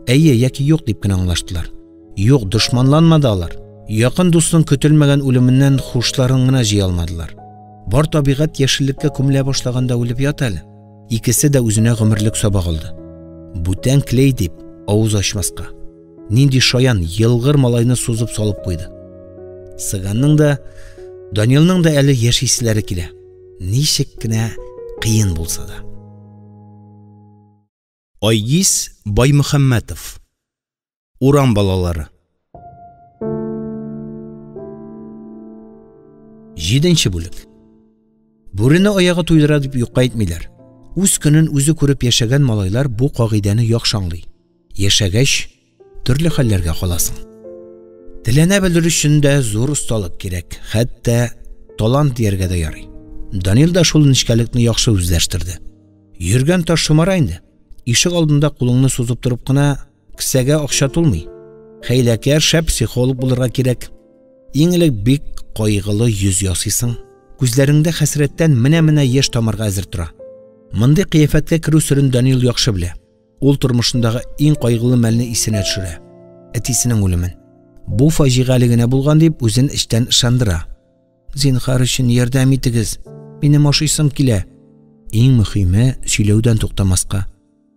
Әйе яки юк дип кенә аңлаштылар. Юк, дошманланмады алар. Якын дустның көтелмәгән үлеменнән хушларын гына җыя алмадылар. Бар табигать яшеллеккә күмелә башлаганда үлеп ята әле. Икесе дә үзенә гомерлек сабак алды. Бүтән клей дип авыз ачмаска. Нинди шаян, елгыр малайны сузып салып куйды. Сыганның да, Данилның да әле яшисләре килә. Ничек кенә кыен булса да. Айгиз Баймөхәммәтов. Урам балалары. 7-нче бүлек. Бүрене аягы туйдыра дип юкка әйтмиләр. Үз көнен үзе күреп яшәгән малайлар бу кагыйдәне яхшы аңлый. Яшәгәч, төрле хәлләргә каласың. Теләнә белер өчен дә зур осталык кирәк, хәтта талант дияргә дә ярый. Данил да шул нечкәлекне яхшы үзләштерде. Йөргән таш шомара инде. Ишек алдында кулыңны сузып торып кына кесәгә акча тулмый. Хәйләкәр шәп психолог булырга кирәк. Иң элек бик кайгылы йөз ясыйсың. Күзләреңдә хәсрәттән менә яшь тамырга әзер тора. Мондый кыяфәткә керү сырын Данил яхшы белә. Ул тормышындагы иң кайгылы мәлне исенә төшерә. Әтисенең үлемен. Бу фаҗигале генә булган дип үзен эчтән ышандыра. Зинһар өчен ярдәм итегез. Минем ашыйсым килә. Иң мөһиме сөйләүдән туктамаска.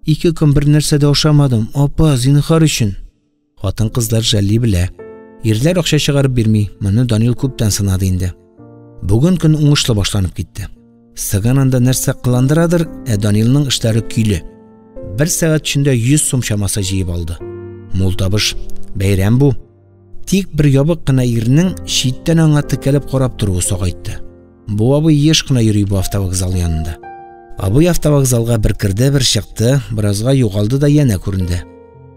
2 көн бер нәрсә дә ашамадым. Апа, зинһар өчен. Хатын-кызлар жәлли белә. Ирләр акча чыгарып бирми. Моны Данил күптән сынады инде. Бүген көн уңышлы башланып китте. Сыганында нәрсә кыландырадыр, Данилның эшләре көйле. 1 сәгать эчендә 100 сум чамасы җыеп алды. Мул табыш, бәйрәм бу. Тик бер ябык кына ирнең читтән аңа текәлеп карап торуы сагайтты. Бу абый еш кына йөри бу автовокзал янында. Абый автовокзалга бер кирде, бер чыкты, биразга югалды да янә күренде.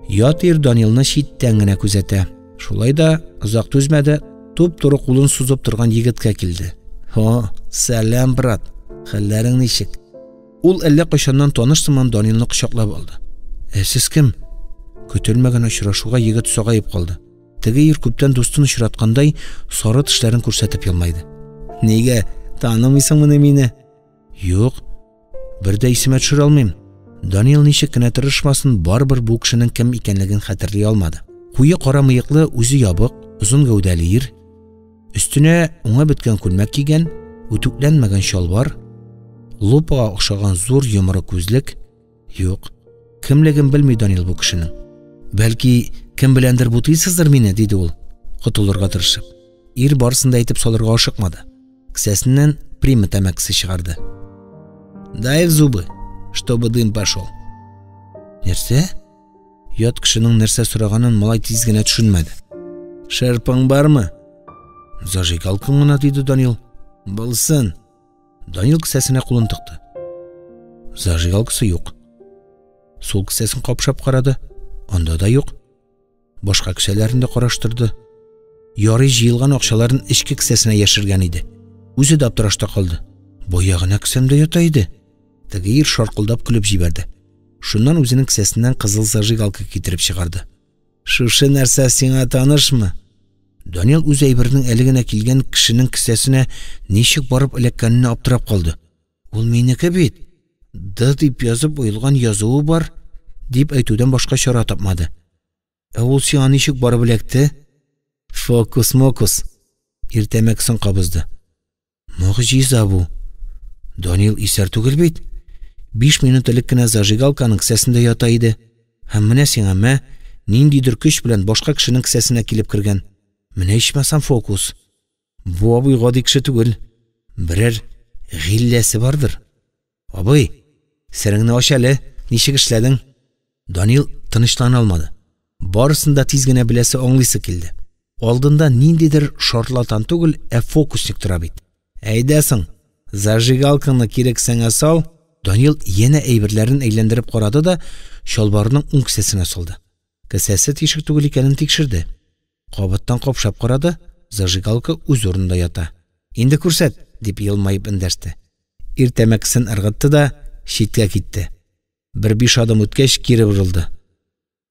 Ят ир Данилны читтән генә күзәтә. Шулай да озак түзмәде, туп-туры кулын сузып торган егеткә килде. Хо, сәлам, брат. Хәлләрең ничек? Ул әллә кайчаннан танышсыман Данилны кочаклап алды. Сез кем? Көтелмәгән очрашуга егет сагаеп калды. Теге ир күптән дустын очраткандай сары тешләрен күрсәтеп елмайды. Нигә танымыйсыңмы мине? Юк. Бер дә исемә төшерә алмыйм. Данил ничек кенә тырышмасын, барбер бу кешенең кем икәнлеген хәтерли алмады. Куе кара мыеклы, үзе ябык, озын гәүдәле ир. Өстенә уңа беткән күлмәк кигән, үтүкләнмәгән чалбар, лупага охшаган зур йомры күзлек. Юк, кемлеген белми Данил бу кешенең. Бәлки, кем беләндер бутыйсыздыр мине, диде ул, котылырга тырышып. Ир барсын да әйтеп салырга ашыкмады. Кесәсеннән прима тәмәкесе чыгарды. Дай в зубы, чтобы дым пошел. Нәрсә? Ят кешенең нәрсә сораганын малай тиз генә төшенмәде. Шырпың бармы? Зажигалкаң гына, диде Данил. Булсын. Данил кесәсенә кулын тыкты. Зажигалкасы юк. Сул кесәсен капшап карады. Анда да юк. Башка кесәләрен дә караштырды. Ярый җыелган акчаларын эчке кесәсенә яшергән иде. Үзе дә аптырашта калды. Боягына кесәмдә ята иде. Теге ир шаркылдап көлеп җибәрде. Шуннан үзенең кесәсеннән кызыл зажигалка китереп чыгарды. Шушы нәрсә сиңа танышмы? Данил үз әйберенең әле генә килгән кешенең кесәсенә ничек барып эләккәненә аптырап калды. Ул минеке бит. Д дип язып уелган язуы бар, дип әйтүдән башка чара тапмады. Ул сиңа ничек барып эләкте? Фокус-мокус. Иртәмәксен кабызды. Мөгъҗиза бу. Данил исәр түгел бит. 5 минут элек кенә зажигалканың кесәсендә ята иде. Һәм менә сиңа ниндидер көч белән башка кешенең кесәсенә килеп кергән. Менә ичмәсәм фокус. Бу абый гади кеше түгел. Берәр гилләсе бардыр. Абый, сәреңне аш әле, ничек эшләдең? Данил тынычлана алмады. Барысын да тиз генә беләсе аңлыйсы килде. Алдында ниндидер шарлатан түгел, фокусник тора бит. Әйдәсең, зажигалканы кирәк сеңә сал. Данил яңа әйберләрен әйләндереп карады да чалбарының уң кесәсенә салды. Кесәсе тишек түгел икәнен тикшерде. Кабаттан капшап карады, зажигалка үз урынында ята. Инде күрсәт, дип елмайып эндәште. Ир тәмәкесен ыргытты да читкә китте. Бер 5 адым үткәч кире борылды.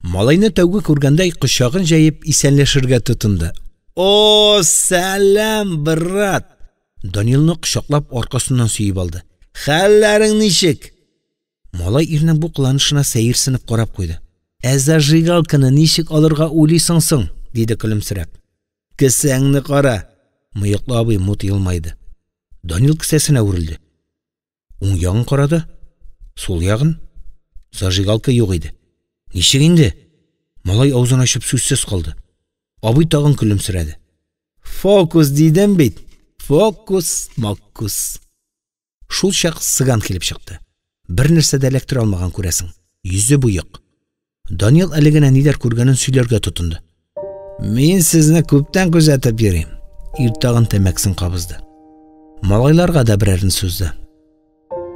Малайны тәүге күргәндәй кочагын җәеп исәнләшергә тотынды. О, сәлам, брат! Данилны кочаклап аркасыннан сөйеп алды. Хәлләрең ничек? Малай ирнең бу кыланышына сәерсенеп карап куйды. Зажигалканы ничек алырга уйлыйсың соң? Диде көлемсерәп. Кесәңне кара. Мыеклы абый мут елмайды. Данил кесәсенә үрелде. Уң ягын карады. Сол ягын? Зажигалка юк иде. Ничек инде? Малай аузын ачып сүзсез калды. Абый тагын күлемсерәде. Фокус дидем бит. Фокус, макус. Шул чак Цыган килеп чыкты. Бер нәрсә дә электр алмаган күрәсең. Йөзе буйык. Даниил әле генә ниләр күргәнен сөйләргә тотынды. Мин сезне күптән күзәтеп йөрим. Ир тагын тәмәкесен кабызды. Малайларга да берәрен сүзде.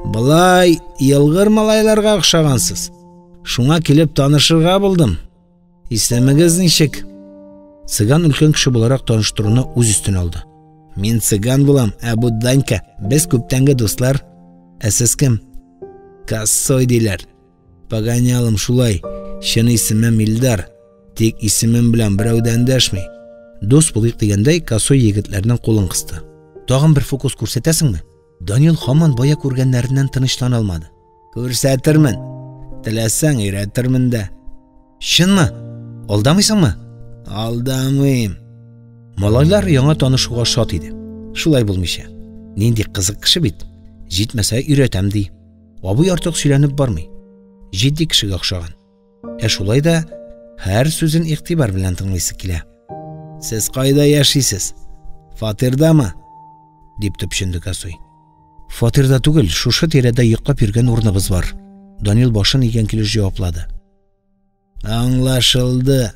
Былай елгыр малайларга охшагансыз. Шуңа килеп танышырга булдым. Исемегез ничек? Цыган үлкен кеше буларак таныштыруны үз өстенә алды. Мин Цыган булам, бу Данька. Без күптәнге дуслар. Сез кем? Косой диләр. Погонялым шулай. Чын исемем Илдар. Тик исемем белән берәүдән дәшми. Дус булыйк дигәндәй, Косой егетләрнең кулын кысты. Тагын бер фокус күрсәтәсеңме? Даниил һаман бая күргәннәреннән тынычлана алмады. Күрсәтермен. Теләсәң өйрәтермен дә. Чынмы? Алдамыйсыңмы? Алдамыйм. Малайлар яңа танышуга шат иде. Шулай булмыйча. Нинди кызык кеше бит. Җитмәсә өйрәтәм ди. Абый артык сөйләнеп бармый. Җитди кешегә охшаган. Шулай да һәр сүзен игътибар белән тыңлыйсы килә. Сез кайда яшисез? Фатирдамы? Дип төпченде Косой. Фатирда түгел, шушы тирәдә йоклап йөргән урыныбыз бар. Даниил башын игән килеш җаваплады. Аңлашылды.